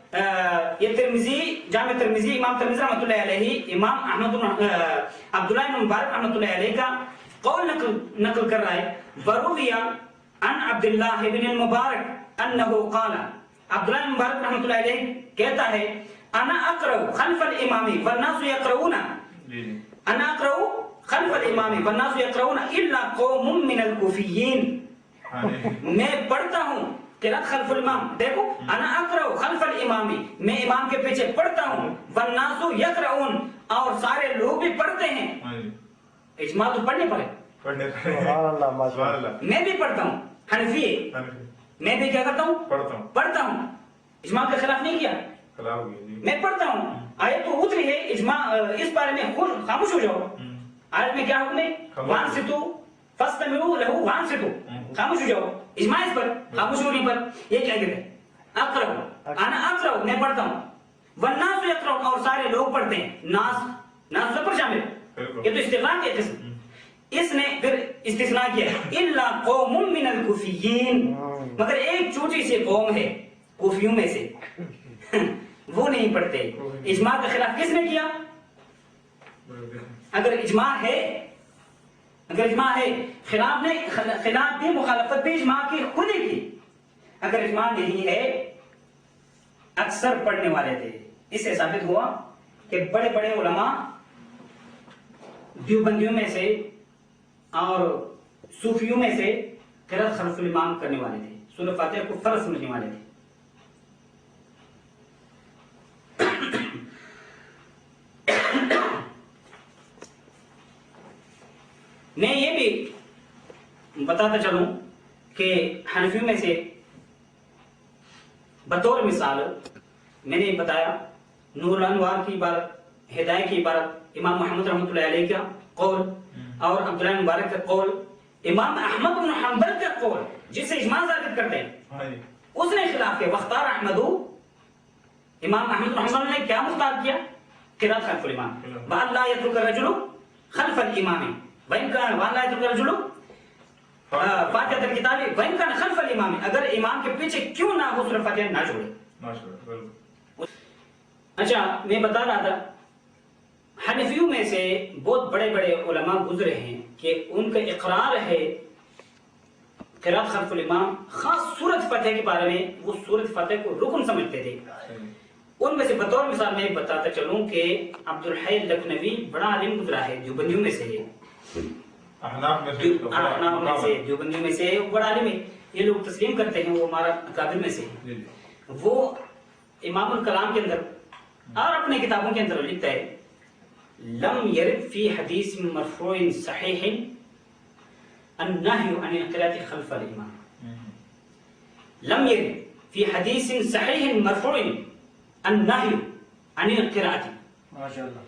یہ ترمذی، جامع ترمذی، امام ترمذی رحمۃ اللہ علیہ، امام عبداللہ بن مبارک رحمۃ اللہ علیہ کا قول نقل کر رہا ہے. وروی عن عبداللہ بن المبارک انہ قال، عبداللہ بن مبارک رحمۃ اللہ علیہ کہتا ہے انا اقرأ خلف الامام والناس يقرؤون، انا اقرأ خلف الامام والناس يقرؤون الا قوم من الكوفیین. میں پڑھتا ہوں قرات خلف الامام، دیکھو انا اقرأ خلف الامام، میں امام کے پیچھے پڑھتا ہوں، والناس يقرؤون، اور سارے لوگ بھی پڑھتے ہیں. اجماع تو پڑھنے پر ہے. میں بھی پڑھتا ہوں، حنفی ہے، میں بھی کیا کرتا ہوں، پڑھتا ہوں. اجماع کے خلاف نہیں کیا، میں پڑھتا ہوں. آیت تو اتری ہے، اجماع اس بارے میں خاموش ہو جاؤ. آیت میں کیا حکم ہے، وانصتوا فاستمعوا له وانصتوا، خاموش ہو جاؤ. اجماع اس پر، خاموش ہونے پر یہ کیا کہتے ہیں، اقرأ، انا اقرأ، میں پڑھتا ہوں، والناس يقرؤون، اور سارے لوگ پڑھتے ہیں. ناس پر شامل، یہ تو استغراق کے قسم. اس نے پھر استثناء کیا الا قوم من الکوفیین، مگر ایک چھوٹی سی قوم ہے کوفیوں میں سے وہ نہیں پڑھتے. اجماع کے خلاف کس نے کیا؟ اگر اجماع ہے، اگر اجماع ہے، خلاف بھی مخالفت بھی اجماع کی خود ہی کی. اگر اجماع نہیں ہے، اکثر پڑھنے والے تھے. اس سے ثابت ہوا کہ بڑے بڑے علماء دیوبندیوں میں سے اور صوفیوں میں سے قرات خلف الامام کرنے والے تھے، سورۃ فاتحہ کو فرض سمجھنے والے تھے. میں یہ بھی بتاتا چلوں کہ حنفیوں میں سے بطور مثال میں نے بتایا نور الانوار کی عبارت، ہدایہ کی عبارت، امام محمد رحمۃ اللہ علیہ کا قول، اور عبداللہ مبارک کا قول، امام احمد بن حنبل کا قول جس سے اجماع ثابت کرتے ہیں، اس نے خلاف کیا. واختار احمد، امام احمد بن حنبل نے کیا مختار کیا، قرات خلف الامام، وان لا يترك الرجل خلف الامام وان لا يترك الرجل فاتحة الكتاب وان كان خلف الامام، اگر امام کے پیچھے کیوں نہ ہو سورۃ فاتحہ نہ چھوڑے. اچھا میں بتا رہا تھا حنفیوں میں سے بہت بڑے بڑے علماء گزرے ہیں کہ ان کا اقرار ہے قرات خلف الامام، خاص سورۃ فاتحہ کے بارے میں وہ سورۃ فاتحہ کو رکن سمجھتے تھے. ان میں سے بطور مثال میں بتاتا چلوں کہ عبدالحی لکھنوی بڑا عالم گزرا ہے، دیوبندیوں میں سے ہے، احناف میں سے، دیوبندیوں میں سے بڑا عالم ہے. یہ لوگ تسلیم کرتے ہیں وہ ہمارا اکابر میں سے ہے. وہ امام الکلام کے اندر اور اپنے کتابوں کے اندر لکھتا ہے لم يرد في حديث مرفوع صحيح النهي عن القراءة خلف الإمام. لم يرد في حديث صحيح مرفوع النهي عن القراءة. ماشاء اللہ.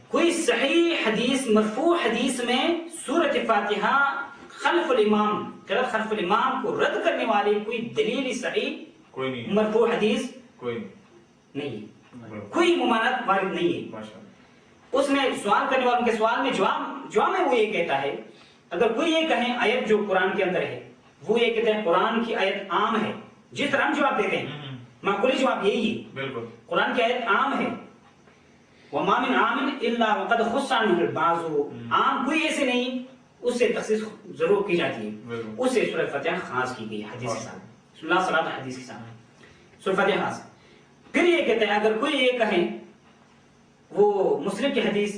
کوئی صحیح حدیث مرفوع حدیث میں سورۃ فاتحہ خلف الامام قراءت خلف الامام کو رد کرنے والی کوئی دلیل صحیح کوئی نہیں مرفوع حدیث کوئی نہیں ہے، کوئی ممانعت وارد نہیں ہے. ماشاءاللہ. اس میں سوال کرنے والوں کے سوال میں جواب میں وہ یہ کہتا ہے اگر کوئی یہ کہیں آیت جو قرآن کے اندر ہے وہ یہ کہتے ہیں قرآن کی آیت عام ہے، جس طرح ہم جواب دیتے ہیں معقولی جواب یہی ہے بالکل قرآن کی آیت عام ہے. وَمَا مِنْ عَامٍ إِلَّا وَقَدْ خُصَّ عَنْهُ الْبَعْضُ، عام کوئی ایسے نہیں اس سے تخصیص ضرور کی جاتی ہے، اس سے سورۃ فاتحہ خاص کی گئی حدیث کے ساتھ، اللہ صلاۃ حدیث کے ساتھ سورۃ فاتحہ خاص. پھر یہ کہتے ہیں اگر کوئی یہ کہیں وہ مسلم کی حدیث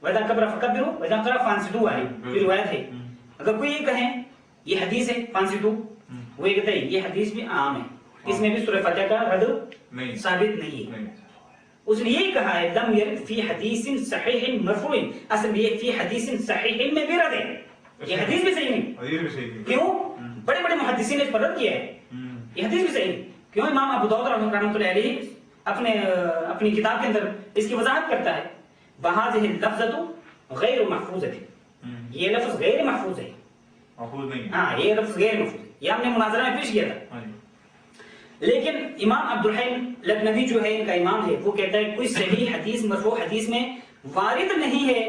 وَإِذَا كَبَرَ فَكَبِّرُوا وَإِذَا قَرَأَ فَأَنصِتُوا والی کوئی روایت ہے، اگر کوئی یہ کہیں یہ حدیث ہے فانصتوا، وہ یہ کہتا ہے یہ حدیث بھی عام ہے، اس میں بھی سورۃ فاتحہ کا رد ثابت نہیں ہے. اس نے یہ کہا ہے لم يرد فی حدیث صحیح مرفوع، اصل میں یہ فی حدیث صحیح میں بھی رد ہے، یہ حدیث بھی صحیح نہیں. حدیث بھی صحیح نہیں. کیوں؟ بڑے بڑے محدثین نے اس پر رد کیا ہے، یہ حدیث بھی صحیح نہیں. کیوں؟ امام ابو داؤد رحمۃ اللہ علیہ اپنی کتاب کے اندر اس کی وضاحت کرتا ہے بہذہ اللفظۃ غیر محفوظۃ، یہ لفظ غیر محفوظ ہے، محفوظ نہیں ہے. ہاں یہ لفظ غیر محفوظ ہے، یہ ہم نے مناظرہ میں پیش کیا تھا. لیکن امام عبد الحیم لکھنوی جو ہے ان کا امام ہے وہ کہتا ہے کوئی صحیح حدیث مرفوع حدیث میں وارد نہیں ہے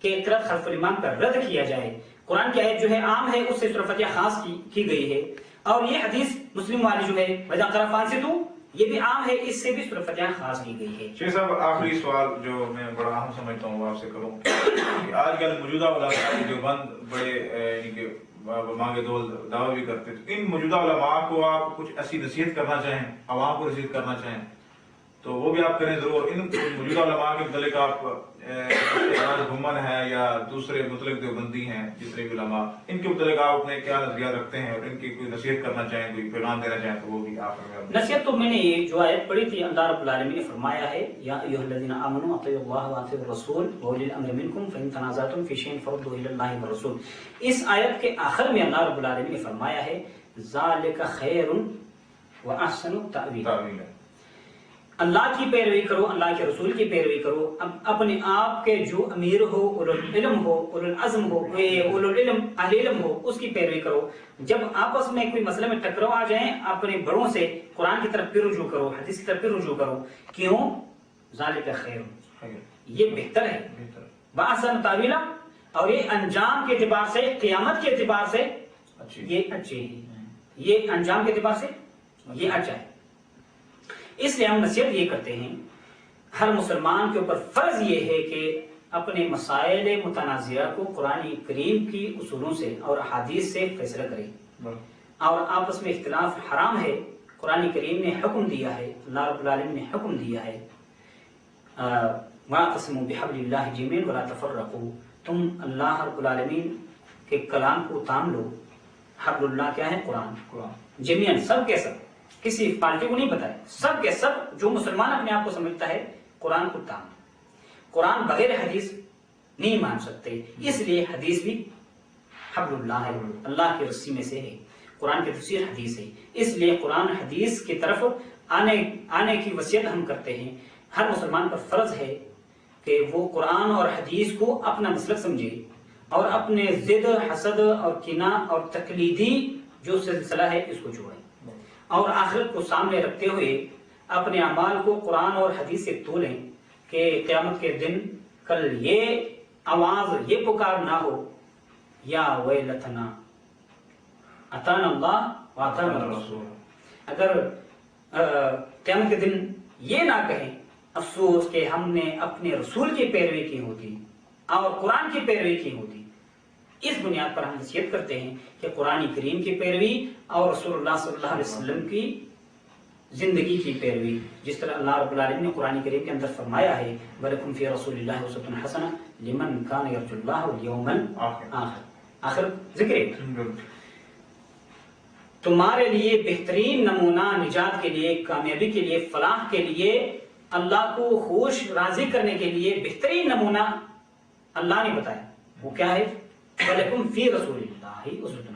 کہ قراءت خلف الامام کا رد کیا جائے. قرآن کی آیت جو ہے عام ہے، اس سے سورۃ فاتحہ خاص کی گئی ہے، اور یہ حدیث مسلم والی جو ہے وَإِذَا قَرَأَ فَأَنصِتُوا یہ بھی عام ہے، اس سے بھی سورۃ فاتحہ خاص کی گئی ہے. شیخ صاحب آخری سوال جو میں بڑا اہم سمجھتا ہوں وہ آپ سے کروں کہ آج کل موجودہ علماء دیوبند بڑے یعنی کہ مانگے دول دعوی بھی کرتے، تو ان موجودہ علماء کو آپ کچھ ایسی نصیحت کرنا چاہیں، عوام کو نصیحت کرنا چاہیں تو وہ بھی آپ کریں ضرور. ان موجودہ علماء کے متعلق آپ گھومن ہے یا دوسرے مطلق دیوبندی ہیں جتنے بھی علماء، ان کے متعلق آپ اپنے کیا نظریات رکھتے ہیں اور ان کی کوئی نصیحت کرنا چاہیں، کوئی پیغام دینا چاہیں تو وہ بھی آپ ہمیں. نصیحت تو میں نے یہ جو آیت پڑھی تھی اللہ رب العالمین نے فرمایا ہے یا ایھا الذین آمنوا اطیعوا اللہ واطیعوا الرسول واولی الامر منکم فان تنازعتم فی شیء فردوہ الی اللہ والرسول. اس آیت کے آخر میں اللہ رب العالمین نے فرمایا ہے ذالک خیر واحسن تأویلا، اللہ کی پیروی کرو، اللہ کے رسول کی پیروی کرو. اب اپنے آپ کے جو امیر ہو، اولو العلم ہو، اولو العزم ہو، اولو العلم اہل علم ہو، اس کی پیروی کرو. جب آپس میں کوئی مسئلے میں ٹکراؤ آ جائیں اپنے بڑوں سے قرآن کی طرف پھر رجوع کرو، حدیث کی طرف پھر رجوع کرو. کیوں؟ ذالک خیر، یہ بہتر ہے، واحسن تأویلا، اور یہ انجام کے اعتبار سے قیامت کے اعتبار سے یہ اچھے ہیں، یہ انجام کے اعتبار سے یہ اچھا ہے. اس لیے ہم نصیحت یہ کرتے ہیں ہر مسلمان کے اوپر فرض یہ ہے کہ اپنے مسائل متنازعہ کو قرآن کریم کی اصولوں سے اور احادیث سے فیصلہ کرے، اور آپس میں اختلاف حرام ہے. قرآن کریم نے حکم دیا ہے، اللہ رب العالمین نے حکم دیا ہے وَاعْتَصِمُوا بِحَبْلِ اللَّهِ جَمِيعًا وَلَا تَفَرَّقُوا، تم اللہ رب العالمین کے کلام کو تام لو. حبل اللہ کیا ہے؟ قرآن. جمیعاً سب کے سب، کسی پارٹی کو نہیں بتایا، سب کے سب جو مسلمان اپنے آپ کو سمجھتا ہے قرآن کو تام. قرآن بغیر حدیث نہیں مان سکتے، اس لیے حدیث بھی حبل اللہ ہے، اللہ کی رسی میں سے ہے. قرآن کی تفسیر حدیث ہے، اس لیے قرآن حدیث کی طرف آنے کی وصیت ہم کرتے ہیں. ہر مسلمان پر فرض ہے کہ وہ قرآن اور حدیث کو اپنا مسلک سمجھے اور اپنے ضد، حسد اور کینہ اور تقلیدی جو سلسلہ ہے اس کو چھوڑے، اور آخرت کو سامنے رکھتے ہوئے اپنے اعمال کو قرآن اور حدیث سے تولیں کہ قیامت کے دن کل یہ آواز، یہ پکار نہ ہو یا ویلتنا اتانا اللہ واتانا الرسول. اگر قیامت کے دن یہ نہ کہیں افسوس کہ ہم نے اپنے رسول کی پیروی کی ہوتی اور قرآن کی پیروی کی ہوتی. اس بنیاد پر ہم نصیحت کرتے ہیں کہ قرآن کریم کی پیروی اور رسول اللہ صلی اللہ علیہ وسلم کی زندگی کی پیروی، جس طرح اللہ رب العالمین نے قرآن کریم کے اندر فرمایا ہے وَلَكُمْ فِي رَسُولِ اللَّهِ أُسْوَةٌ حَسَنَةٌ لِمَنْ كَانَ يَرْجُو اللَّهَ وَالْيَوْمَ الْآخِرَ. آخر ذکر ہے. تمہارے لیے بہترین نمونہ نجات کے لیے، کامیابی کے لیے، فلاح کے لیے، اللہ کو خوش راضی کرنے کے لیے بہترین نمونہ اللہ نے بتایا. وہ کیا ہے؟ وَلَكُمْ فِي رَسُولِ اللَّهِ أُسْوَةٌ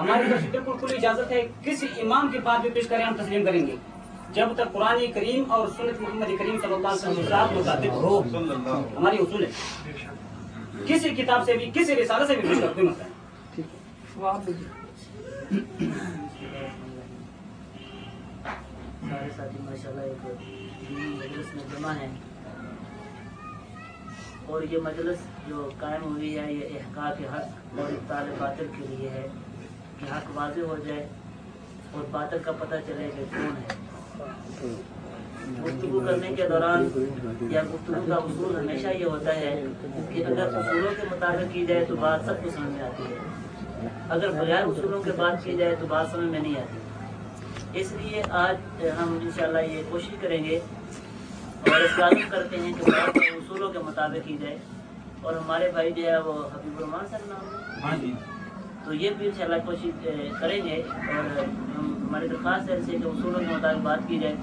ہماری طرف سے بالکل کھلی اجازت ہے، کسی امام کی بات بھی پیش کریں ہم تسلیم کریں گے جب تک قرآن کریم اور سنت محمد کریم صلی اللہ علیہ وسلم کے ساتھ مطابق ہو. ہماری اصول ہے، کسی کتاب سے بھی کسی رسالے سے بھی پیش کر کوئی مسئلہ نہیں. سارے ساتھی ماشاءاللہ ایک دینی مجلس میں جمع ہیں، اور یہ مجلس جو قائم ہوئی ہے یہ احقاق حق اور ابطال باطل کے لیے ہے کہ حق واضح ہو جائے اور باطل کا پتہ چلے کہ کون ہے. گفتگو کرنے کے دوران یا گفتگو کا اصول ہمیشہ یہ ہوتا ہے کہ اگر اصولوں کے مطابق کی جائے تو بات سب کو سمجھ میں آتی ہے، اگر بغیر اصولوں کے بات کی جائے تو بات سمجھ میں نہیں آتی. اس لیے آج ہم انشاءاللہ یہ کوشش کریں گے اور اس کا عزم کرتے ہیں کہ بات اصولوں کے مطابق کی جائے. اور ہمارے بھائی جو ہے وہ حبیب الرحمان صاحب نام ہے، تو یہ بھی انشاءاللہ کوشش کریں گے اور ہماری درخواست ہے کہ اصولوں کے مطابق بات کی جائے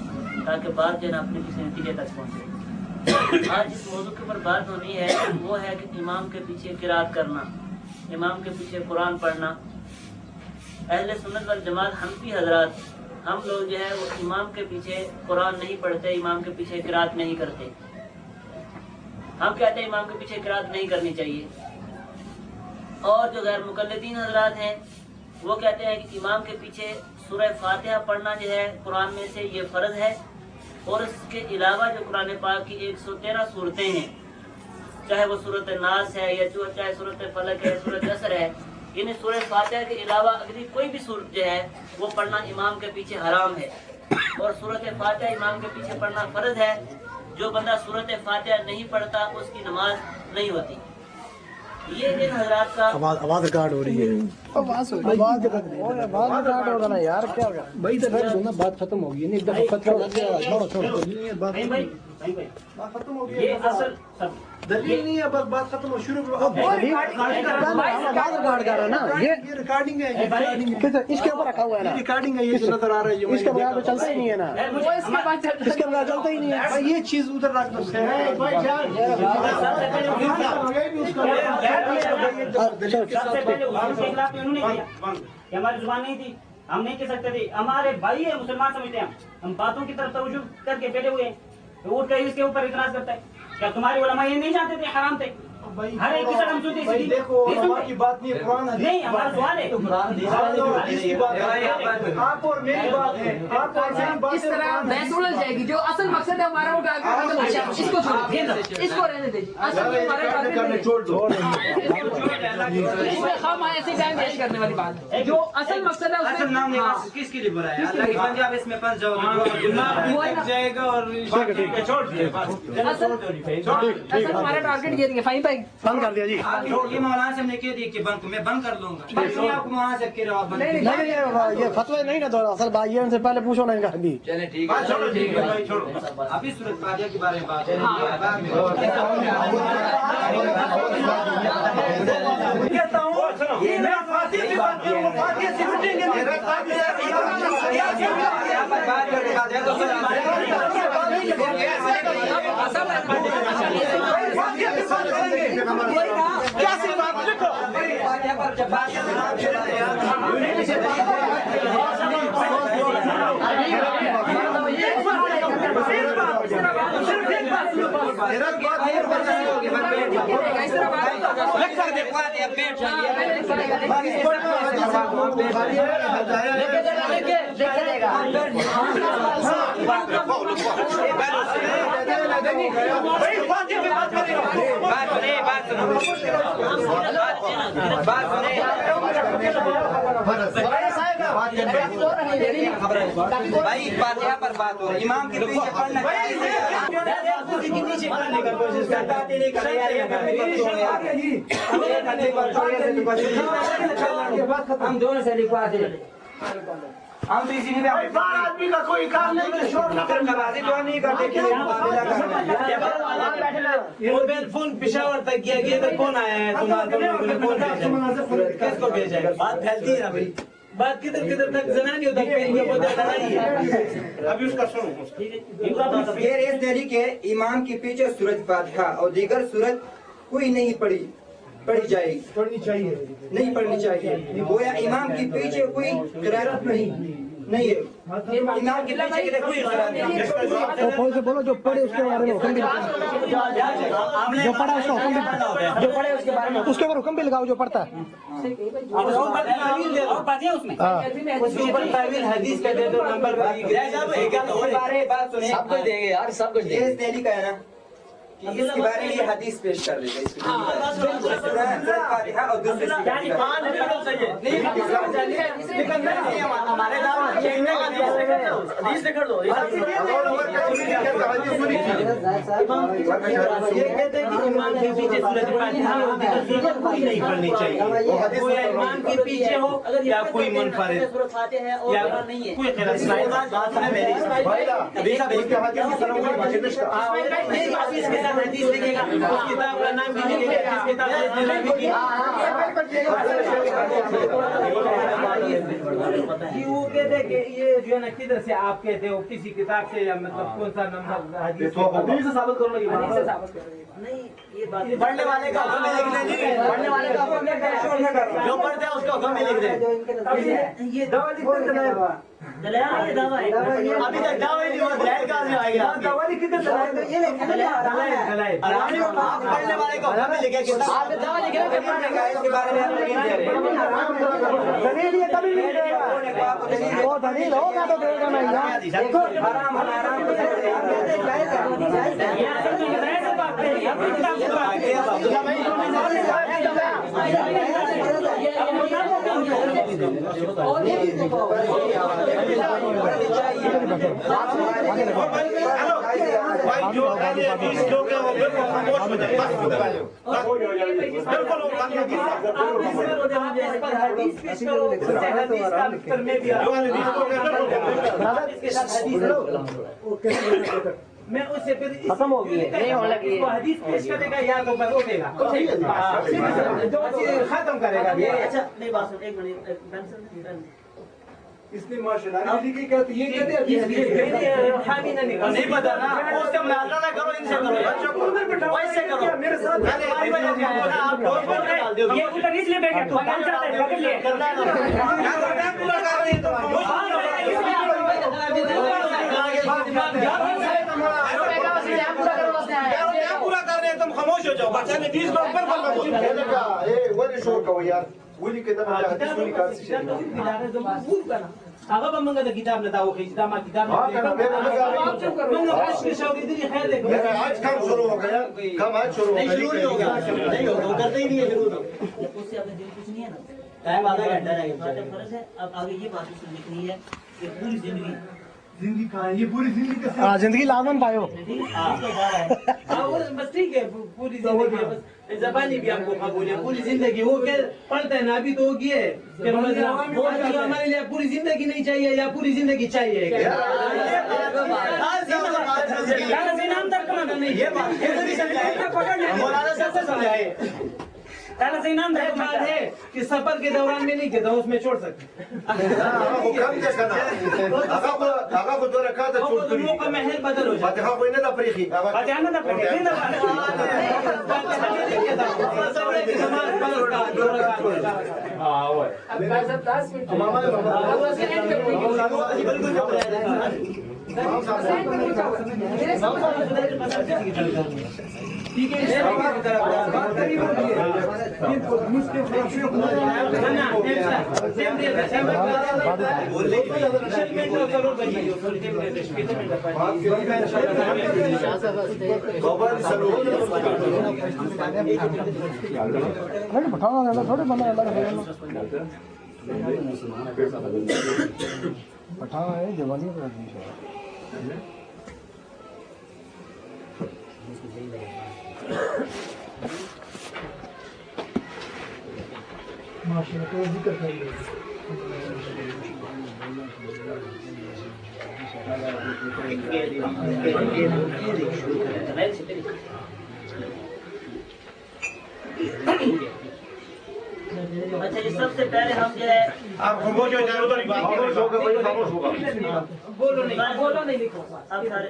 تاکہ بات جو ہے نا اپنے کسی نتیجے تک پہنچے. آج جس موضوع کے اوپر بات ہونی ہے وہ ہے کہ امام کے پیچھے قرات کرنا، امام کے پیچھے قرآن پڑھنا. اہل سنت والجماعت حنفی حضرات ہم لوگ جو ہے وہ امام کے پیچھے قرآن نہیں پڑھتے، امام کے پیچھے قرات نہیں کرتے. ہم کہتے ہیں امام کے پیچھے قرات نہیں کرنی چاہیے. اور جو غیر مقلدین حضرات ہیں وہ کہتے ہیں کہ امام کے پیچھے سورہ فاتحہ پڑھنا جو ہے قرآن میں سے یہ فرض ہے، اور اس کے علاوہ جو قرآن پاک کی 113 صورتیں ہیں، چاہے وہ سورۃ ناس ہے یا چاہے سورۃ فلق ہے، سورۃ عصر ہے، یعنی سورہ فاتحہ کے علاوہ اگلی کوئی بھی صورت جو ہے وہ پڑھنا امام کے پیچھے حرام ہے. اور سورۃ فاتحہ امام کے پیچھے پڑھنا فرض ہے. جو بندہ سورۃ فاتحہ نہیں پڑھتا اس کی نماز نہیں ہوتی. یہ ان حضرات کا آواز ریکارڈ ہو رہی ہے. آواز ریکارڈ ہو رہا نا یار، کیا بھائی تو بات ختم ہوگی. ایک دفعہ ختم ہو گئی، دلیل نہیں ہے، بس بات ختم ہو شروع ریکارڈ کر رہا نا، یہ ریکارڈنگ ہے، اس کے اوپر رکھا ہوا ہے نا، ریکارڈنگ ہے، یہ جو نظر آ رہا ہے اس کے بغیر تو چلتا ہی نہیں ہے نا، اس کے بغیر چلتا ہی نہیں ہے. یہ چیز ادھر رکھ دو. ہماری زبان نہیں تھی، ہم نہیں کہہ سکتے تھے. ہمارے بھائی ہے، مسلمان سمجھتے ہیں ہم باتوں کی طرف توجہ کر کے بیٹھے ہوئے ہیں. اٹھ کر اس کے اوپر اعتراض کرتا ہے. کیا تمہارے علماء یہ نہیں جانتے تھے حرام تھے؟ ہر ایک کی طرح ہم سنتے ہیں. دیکھو کی بات نہیں ہے، قرآن نہیں، ہمارا سوال ہے. آپ اور میری بات ہے، آپ اور میری بات اس طرح بحث اڑ جائے گی. جو اصل مقصد ہے ہمارا وہ اس کو چھوڑ اس کو رہنے دیجیے. اصل میں ہمارا چھوڑ دو. اس میں خام ایسے ٹائم ویسٹ کرنے والی بات ہے. جو اصل مقصد ہے اس میں کس کے لیے بنایا اللہ کی پنجاب اس میں پھنس جاؤ جائے گا. اور اصل ہمارا ٹارگیٹ یہ نہیں ہے. فائن بھائی بند کر دیا جی. یہ مولانا سے نے کہہ دیا کہ بند میں بند کر لوں گا. آپ کو مولانا سے کہہ رہا ہوں نہیں، یہ فتوی نہیں نا دو. اصل بھائی یہ ان سے پہلے پوچھو نا ان کا ابھی. چلیں ٹھیک ہے. ابھی سورۃ فاتحہ کے بارے میں بات ہے. کہتا ہوں یہ میں فاتحہ کی بات کروں، فاتحہ سے ہٹیں گے. کیا سی بات لکھو بھائی فاتحہ پر بات ہو رہی ہے. امام کے پیچھے پڑھنا ہم دونوں سے لکھوا دیں. ہم تو اسی لیے آدمی کا کوئی کام نہیں کہ شور نہ فون پشاور تک کیا گیا تو کون آیا ہے تمہارا کس کو بھیجا ہے؟ بات پھیلتی ہے نا بھائی. بات کدھر تک زنانی ہوتا ہے. ابھی اس کا سنو. غیر اس دہلی کے امام کے پیچھے سورۃ فاتحہ اور دیگر سورت کوئی نہیں پڑھی. پڑھی جائے گی، پڑھنی چاہیے، نہیں پڑھنی چاہیے. گویا امام کے پیچھے کوئی قرارت نہیں ہے. امام کے پیچھے کے کوئی قرارت نہیں. تو کون سے بولو جو پڑھے اس کے بارے میں حکم بھی لگاؤ. جو پڑھا اس کا حکم بھی، جو پڑھے اس کے بارے میں اس کے اوپر حکم بھی لگاؤ جو پڑھتا ہے. اور باتیں اس میں اس کے اوپر تعویل حدیث کا دے دو نمبر بات سنیں. سب کچھ دیں گے یار، سب کچھ دیں گے. اس دہلی کا ہے نا کہ اس کے بارے میں یہ حدیث پیش کر دے گا. اس اور دوسرے ہمارے یہ کہتے ہیں کہ امام کے پیچھے سورۃ فاتحہ کوئی نہیں پڑھنی چاہیے. امام کے پیچھے ہو یا کوئی منفرد یا کوئی خلاف بات ہے میری. حدیث لکھے گا، اس کتاب کا نام بھی لکھے گا، اس کتاب وہ کہتے ہیں کہ یہ جو ہے نا کدھر سے آپ کہتے ہو، کسی کتاب سے یا مطلب کون سا نمبر حدیث سے ثابت کرو گے؟ نہیں یہ بات پڑھنے والے کا حکم لکھ دیں جی، پڑھنے والے کا حکم لکھ دیں، جو پڑھتے ہیں اس کا حکم لکھ دیں. یہ دعویٰ دلائل یہ دعویٰ ہے. ابھی تک دعویٰ نہیں ہوا، دلائل کہاں سے آئے گا؟ دلائل آپ پڑھنے والے کا حکم لکھے کتاب آپ دعویٰ لکھے اس کے بارے میں دلیل یہ کبھی نہیں دے گا. وہ دلیل ہوگا تو دے گا نہیں. دیکھو حرام حرام میں اس سے پھر ختم ہو گئی ہے. حدیث پیش کرے گا یا تو بس اٹھے گا ختم کرے گا. اچھا نہیں بات سن، ایک منٹ اس نے ماشاء اللہ یہ کہتے ہیں نہیں پتا نا، اس سے مناظرہ کرو، ان سے کرو، ویسے کرو میرے ساتھ. یہ ادھر اس لیے بیٹھے تو کام چلتا ہے پکڑ لیے پورا کر رہے ہیں تم خاموش ہو جاؤ. بچہ نے 20 بار هغه به موږ د کتاب نه دا وخی چې دا ما کتاب نه موږ عاش کې شاګردي خیر دی. آج کم شروع ہو گیا، کم آج شروع ہو گیا، شروع نہیں ہوگا، نہیں ہوگا، کرتے ہی نہیں ہے شروع. اس سے اپنے دل کچھ نہیں ہے نا. ٹائم آدھا گھنٹہ رہ گیا. فرض ہے اب آگے یہ بات اس میں لکھنی ہے کہ پوری زندگی زندگی لازم پائے ہو. بس ٹھیک ہے، پوری زندگی بس زبانی بھی آپ کو قبول ہے. پوری زندگی وہ کہ پڑھتا ہے نا، ابھی تو وہ کیے کہ ہمارے لیے پوری زندگی نہیں چاہیے یا پوری زندگی چاہیے. مولانا صاحب سے سمجھائے بات ہے کہ سفر کے دوران میں نہیں کہتا ہوں، اس میں چھوڑ سکتے کا محل بدل ہو جاتا ہے. پٹھان ہے جوانی ماشاء اللہ ذکر کر لیں. اچھا یہ سب سے پہلے ہم جو ہے آپ خاموش ہو جائے، خاموش ہوگا، خاموش ہوگا. بولو نہیں لکھو. اب سارے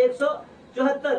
174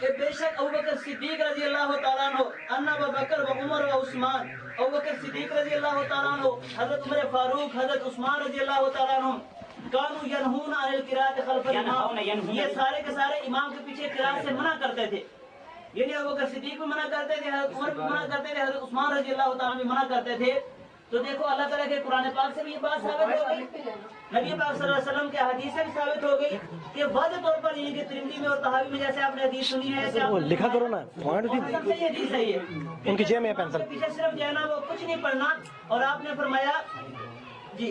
کہ بے شک ابوبکر صدیق رضی اللہ تعالیٰ عنہ ان ابوبکر و عمر و عثمان، ابوبکر صدیق رضی اللہ تعالیٰ عنہ، حضرت عمر فاروق، حضرت عثمان رضی اللہ تعالیٰ عنہ کانوا ینہون عن القراءۃ خلف الامام، یہ سارے کے سارے امام کے پیچھے قراءت سے منع کرتے تھے. یعنی ابوبکر صدیق بھی منع کرتے تھے، حضرت عمر بھی منع کرتے تھے، حضرت عثمان رضی اللہ تعالیٰ بھی منع کرتے تھے. تو دیکھو اللہ تعالیٰ کے قرآن پاک سے بھی یہ بات ثابت ہو گئی، نبی پاک صلی اللہ علیہ وسلم کے حدیث سے بھی ثابت ہو گئی کہ واضح طور پر یہ کہ ترمذی میں اور طحاوی میں جیسے آپ نے حدیث سنی ہے ایسے آپ لکھا کرو نا سب سے یہ حدیث ہے یہ ان کی جیب میں پینسل پیچھے صرف جو ہے نا وہ کچھ نہیں پڑھنا. اور آپ نے فرمایا جی،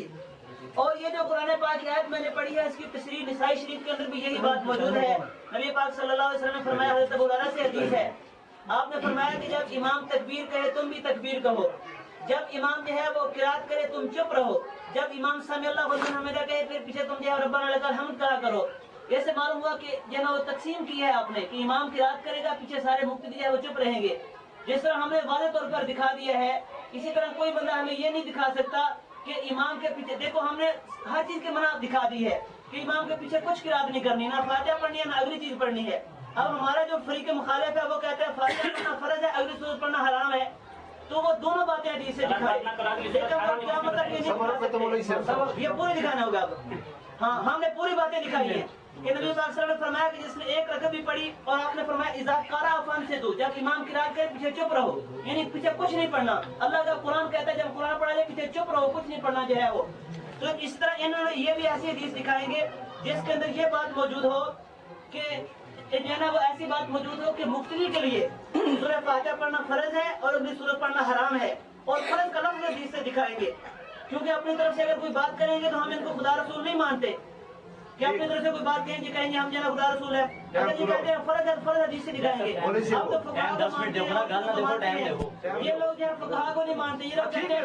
اور یہ جو قرآن پاک کی آیت میں نے پڑھی ہے اس کی تشریح نسائی شریف کے اندر بھی یہی بات موجود ہے. نبی پاک صلی اللہ علیہ وسلم نے فرمایا، حضرت ابو ہریرہ سے حدیث ہے، آپ نے فرمایا کہ جب امام تکبیر کہے تم بھی تکبیر کہو، جب امام جو ہے وہ قرات کرے تم چپ رہو، جب امام سمع اللہ لمن حمدہ کہے پھر پیچھے تم جو ہے ربنا لک الحمد کہا کرو. ایسے معلوم ہوا کہ جو ہے وہ تقسیم کی ہے آپ نے کہ امام قرات کرے گا، پیچھے سارے مقتدی جو ہے وہ چپ رہیں گے. جس طرح ہم نے واضح طور پر دکھا دیا ہے، اسی طرح کوئی بندہ ہمیں یہ نہیں دکھا سکتا کہ امام کے پیچھے، دیکھو ہم نے ہر چیز کے منع دکھا دی ہے کہ امام کے پیچھے کچھ قرات نہیں کرنی، نہ فاتحہ پڑھنی ہے نہ اگلی چیز پڑھنی ہے. اب ہمارا جو فریق مخالف ہے وہ کہتے ہیں فاتحہ پڑھنا فرض ہے، اگلی سورت پڑھنا حرام ہے. تو وہ دونوں باتیں حدیث سے دکھائیں، کیا مطلب یہ پوری دکھانا ہوگا. اب ہاں ہم نے پوری باتیں دکھائی ہیں کہ نبی صلی اللہ علیہ وسلم نے فرمایا کہ جس نے ایک رکعت بھی پڑھی، اور آپ نے فرمایا اذا قرأ فانصتوا، جب امام قرات کرے پیچھے چپ رہو، یعنی پیچھے کچھ نہیں پڑھنا. اللہ کا قرآن کہتا ہے جب قرآن پڑھا جائے پیچھے چپ رہو، کچھ نہیں پڑھنا جو ہے وہ. تو اس طرح انہوں نے یہ بھی ایسی حدیث دکھائیں گے جس کے اندر یہ بات موجود ہو کہ جو ہے نا وہ ایسی بات موجود ہو کہ مقتدی کے لیے سورہ فاتحہ پڑھنا فرض ہے اور اگلی سورت پڑھنا حرام ہے. اور فرض کا لفظ حدیث سے دکھائیں گے، کیونکہ اپنی طرف سے اگر کوئی بات کریں گے تو ہم ان کو خدا رسول نہیں مانتے کہ اپنی طرف سے کوئی بات کہیں گے کہیں گے ہم جو ہے خدا رسول ہے. اگر یہ کہتے ہیں فرض ہے، فرض حدیث سے دکھائیں گے. اب تو فقہا کو مانتے ہیں، یہ لوگ جو ہے فقہا کو نہیں مانتے، یہ لوگ کہتے ہیں.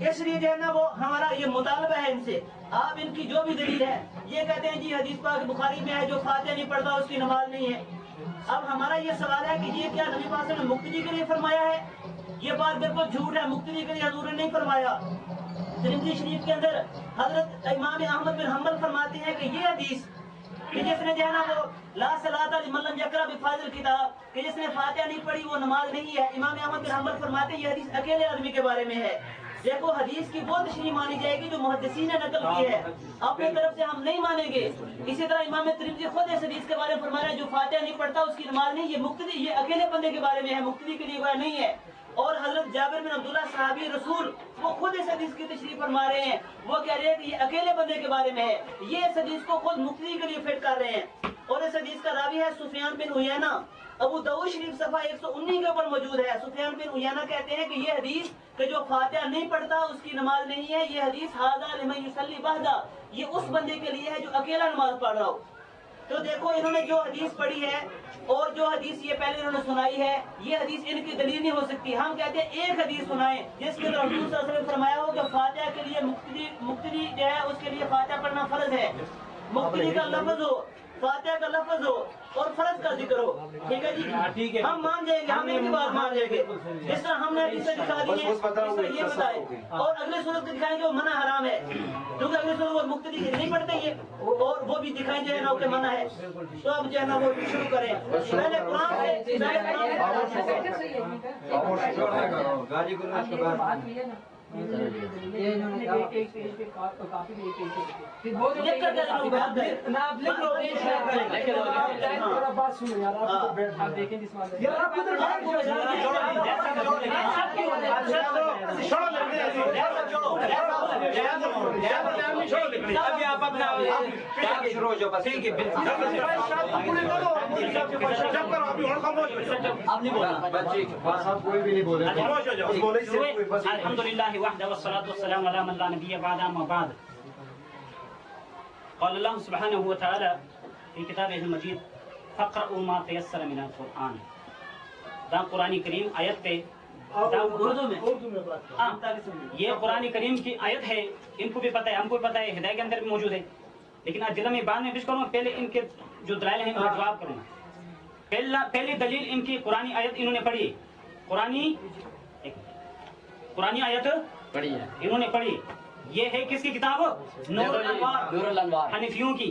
اس لیے جو ہے نا وہ ہمارا یہ مطالبہ ہے ان سے، آپ ان کی جو بھی دلیل ہے، یہ کہتے ہیں جی حدیث پاک بخاری میں ہے جو فاتحہ نہیں پڑھتا اس کی نماز نہیں ہے. اب ہمارا یہ سوال ہے کہ یہ کیا نبی پاک نے مقتدی کے لیے فرمایا ہے؟ یہ بات بالکل جھوٹ ہے، مقتدی کے لیے حضور نے نہیں فرمایا. ترمذی شریف کے اندر حضرت امام احمد بن حنبل فرماتے ہیں کہ یہ حدیث کہ جس نے جو ہے نا وہ لا صلاۃ لمن لم یقرأ بفاضل الکتاب، کہ جس نے فاتحہ نہیں پڑھی وہ نماز نہیں ہے، امام احمد بن حنبل فرماتے ہیں یہ حدیث اکیلے آدمی کے بارے میں ہے. دیکھو حدیث کی وہ تشریح مانی جائے گی جو محدثین نے نقل کی ہے، اپنی طرف سے ہم نہیں مانیں گے. اسی طرح امام ترمذی خود اس حدیث کے بارے میں فرما رہا ہے جو فاتحہ نہیں پڑھتا اس کی نماز نہیں، یہ مقتدی، یہ اکیلے بندے کے بارے میں ہے، مقتدی کے لیے وہ نہیں ہے. اور حضرت جابر بن عبداللہ صحابی رسول وہ خود اس حدیث کی تشریح فرما رہے ہیں، وہ کہہ رہے ہیں کہ یہ اکیلے بندے کے بارے میں ہے، یہ اس حدیث کو خود مقتدی کے لیے فٹ کر رہے ہیں. اور اس حدیث کا راوی ہے سفیان بن عیینہ، ابو داؤد شریف صفحہ 119 کے اوپر موجود ہے. سفیان بن عیینہ کہتے ہیں کہ یہ حدیث کہ جو فاتحہ نہیں پڑھتا اس کی نماز نہیں ہے، یہ حدیث ھذا لمن یصلی وحدہ، یہ اس بندے کے لیے ہے جو اکیلا نماز پڑھ رہا ہو. تو دیکھو انہوں نے جو حدیث پڑھی ہے اور جو حدیث یہ پہلے انہوں نے سنائی ہے، یہ حدیث ان کی دلیل نہیں ہو سکتی. ہم کہتے ہیں ایک حدیث سنائیں جس کے اندر حضور صلی اللہ علیہ وسلم نے فرمایا ہو کہ فاتحہ کے لیے مقتدی جو ہے اس کے لیے فاتحہ پڑھنا فرض ہے. مقتدی کا لفظ ہو، فاتحہ کا لفظ ہو اور فرض کا ذکر ہو، ٹھیک ہے جی، ہم مان جائیں گے، ہم ان کی بات مان جائیں گے. جس طرح ہم نے حدیثیں دکھا دی ہیں اس طرح یہ بتائیں، اور اگلے صورت کو دکھائیں گے وہ منع حرام ہے، کیونکہ اگلے صورت وہ مقتدی نہیں پڑھتے یہ، اور وہ بھی دکھائیں جو ہے نا کہ منع ہے. تو اب جو ہے نا وہ شروع کریں. پہلے قرآن الحمدللہ وحدہ والصلاة والسلام علی من لا نبی بعد اما بعد. قال اللہ سبحانہ وتعالی فی کتابہ المجید فقرؤوا ما تیسر من القرآن. دا قرآن کریم آیت پہ یہ قرآن کریم کی آیت ہے، ان کو بھی پتہ ہے، ہم کو بھی پتہ ہے، ہدایت کے اندر بھی موجود ہے، لیکن ادلہ میں بعد میں پیش کروں، پہلے ان کے جو دلائل ہیں ان کا جواب کروں. پہلی دلیل ان کی قرآن آیت انہوں نے پڑھی، قرآن آیت پڑھی ہے انہوں نے پڑھی. یہ ہے کس کی کتاب؟ نور الانوار، حنفیوں کی.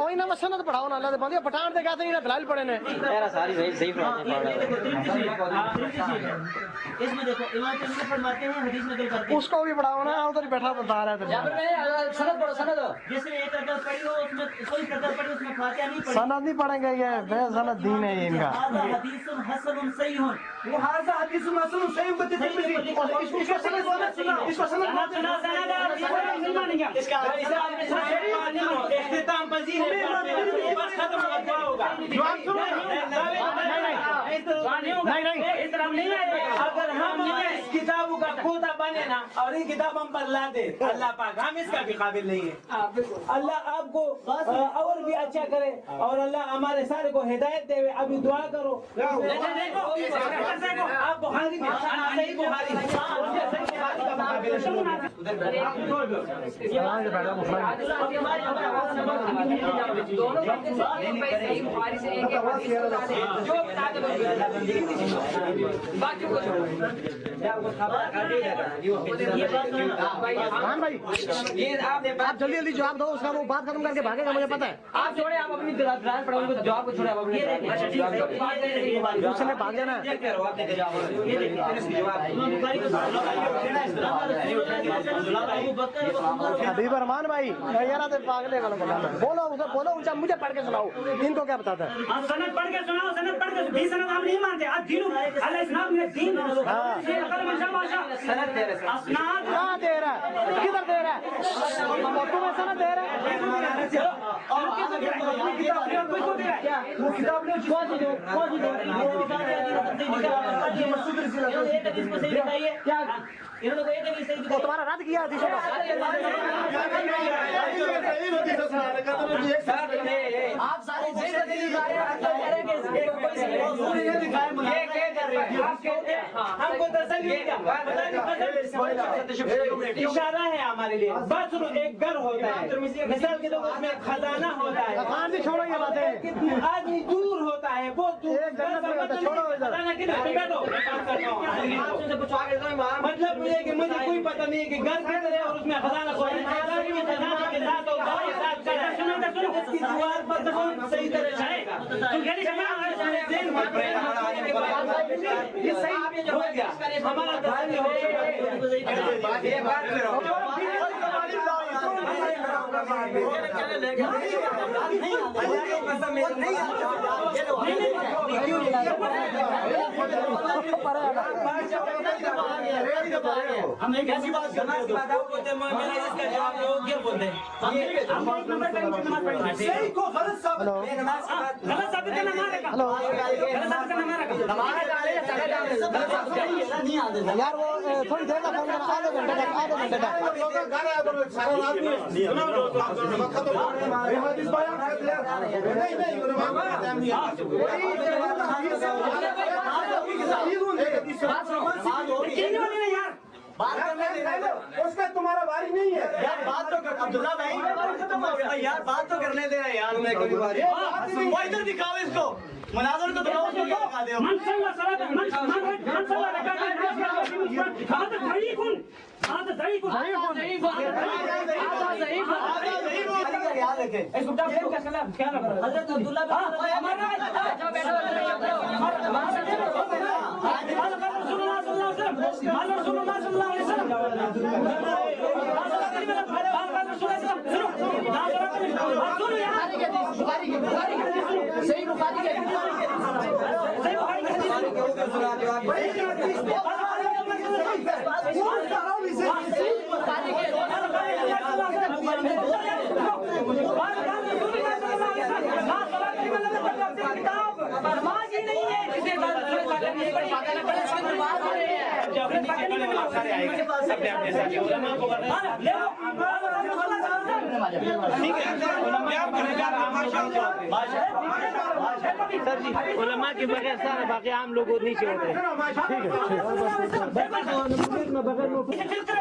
وہی نا سند پڑھاؤ نا اللہ دے بندے پٹھان دے کہتے ہیں دلائل پڑھے نے ساری صحیح اس میں دیکھو امام ترمذی فرماتے ہیں حدیث نقل کرتے ہیں اس کو بھی پڑھاؤ نا ادھر بیٹھا بتا رہا ہے سند پڑھو سند جس نے ایک قدر پڑھی ہو اس میں کوئی قدر پڑھی اس میں فاتحہ نہیں پڑھی سند نہیں پڑھیں گے یہ بے سند دین ہے ان کا حدیث حسن صحیح وہ حاضر حدیث حسن صحیح بتے اس کو سند سنا اس کو سند اختتام پذیر ہے بس ختم ہوگا اگر ہم اس کتابوں کا کھوتا بنے نا اور یہ کتاب ہم پر لا دے اللہ پاک ہم اس کا بھی قابل نہیں ہے اللہ آپ کو اور بھی اچھا کرے اور اللہ ہمارے سارے کو ہدایت دے ابھی دعا کرو آپ بخاری میں صحیح بخاری آپ جلدی جلدی جواب دو اس کا وہ بات ختم کر کے بھاگے گا مجھے پتا ہے آپ چھوڑے آپ اپنی درائل پڑھو ان کو جواب کو چھوڑے آپ اپنے اس نے بھاگ جانا حبیب رحمان بھائی پاگلے بولو اسے بولو ان سے مجھے پڑھ کے سناؤ ان کو کیا بتاتا ہے سند پڑھ کے سناؤ سند پڑھ کے بھی سند آپ نہیں مانتے آپ دین اللہ اسلام میں دین سند دے رہے اسناد کہاں دے رہا ہے کدھر دے رہا ہے تمہیں سند دے رہا ہے وہ کتاب نے تمہارا رد کیا آپ سارے ہم کو اشارہ ہے ہمارے لیے بس ایک گھر ہوتا ہے مثال کے طور اس میں خزانہ ہوتا ہے چھوڑو یہ باتیں آدمی دور ہوتا ہے بہت دور مطلب یہ کہ مجھے کوئی پتہ نہیں ہے کہ گھر کدھر ہے اور اس میں خزانہ اس کی دیوار پر صحیح طرح جائے گا یہ صحیح ہو گیا ہمارا ہم ایک ایسی بات کرنا یار وہ تھوڑی دیر کا فون کرنا آدھے گھنٹے اس کا تمہارا باری نہیں ہے یار بات تو عبداللہ بھائی یار بات تو کرنے دے رہے یار وہ ادھر دکھاؤ اس کو مناظر کو دکھا دے حضرت عبداللہ علماء کے بغیر سارے باقی عام لوگ نیچے ہوتے ہیں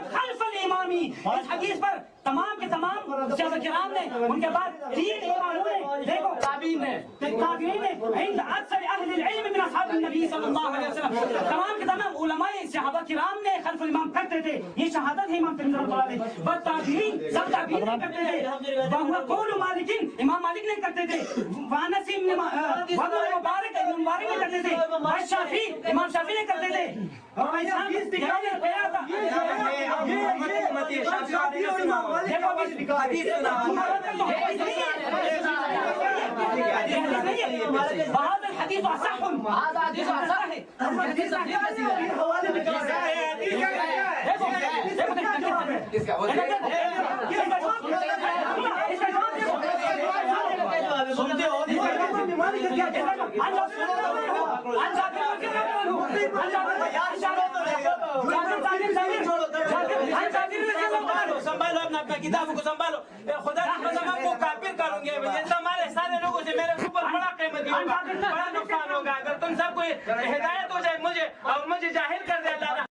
خلف الامامی اس حدیث پر تمام کے تمام صحابہ کرام نے ان کے بعد 3 اماموں نے دیکھو تابعین نے عند اکثر اہل العلم من اصحاب النبی صلی اللہ علیہ وسلم تمام کے تمام علماء صحابہ کرام نے خلف الامام کرتے تھے. یہ شہادت ہے امام ترمذی رحمۃ اللہ علیہ. بس تابعین سب تابعین نہیں کرتے تھے. وهو قول مالک امام مالک نہیں کرتے تھے. وانس ابن مبارک نہیں کرتے تھے. شافعی امام شافعی نہیں کرتے تھے. وهذا الحديث أصح. هذا حديث أصح. الحديث سنتے ہو سنبھالو اپنا کتابوں کو سنبھالو. خدا کی قسم آپ کو کافر کروں گے. ہمارے سارے لوگوں سے میرے اوپر بڑا قیمتی ہوگا, بڑا نقصان ہوگا اگر تم سب کو ہدایت ہو جائے مجھے اور مجھے جاہل کر دے اللہ.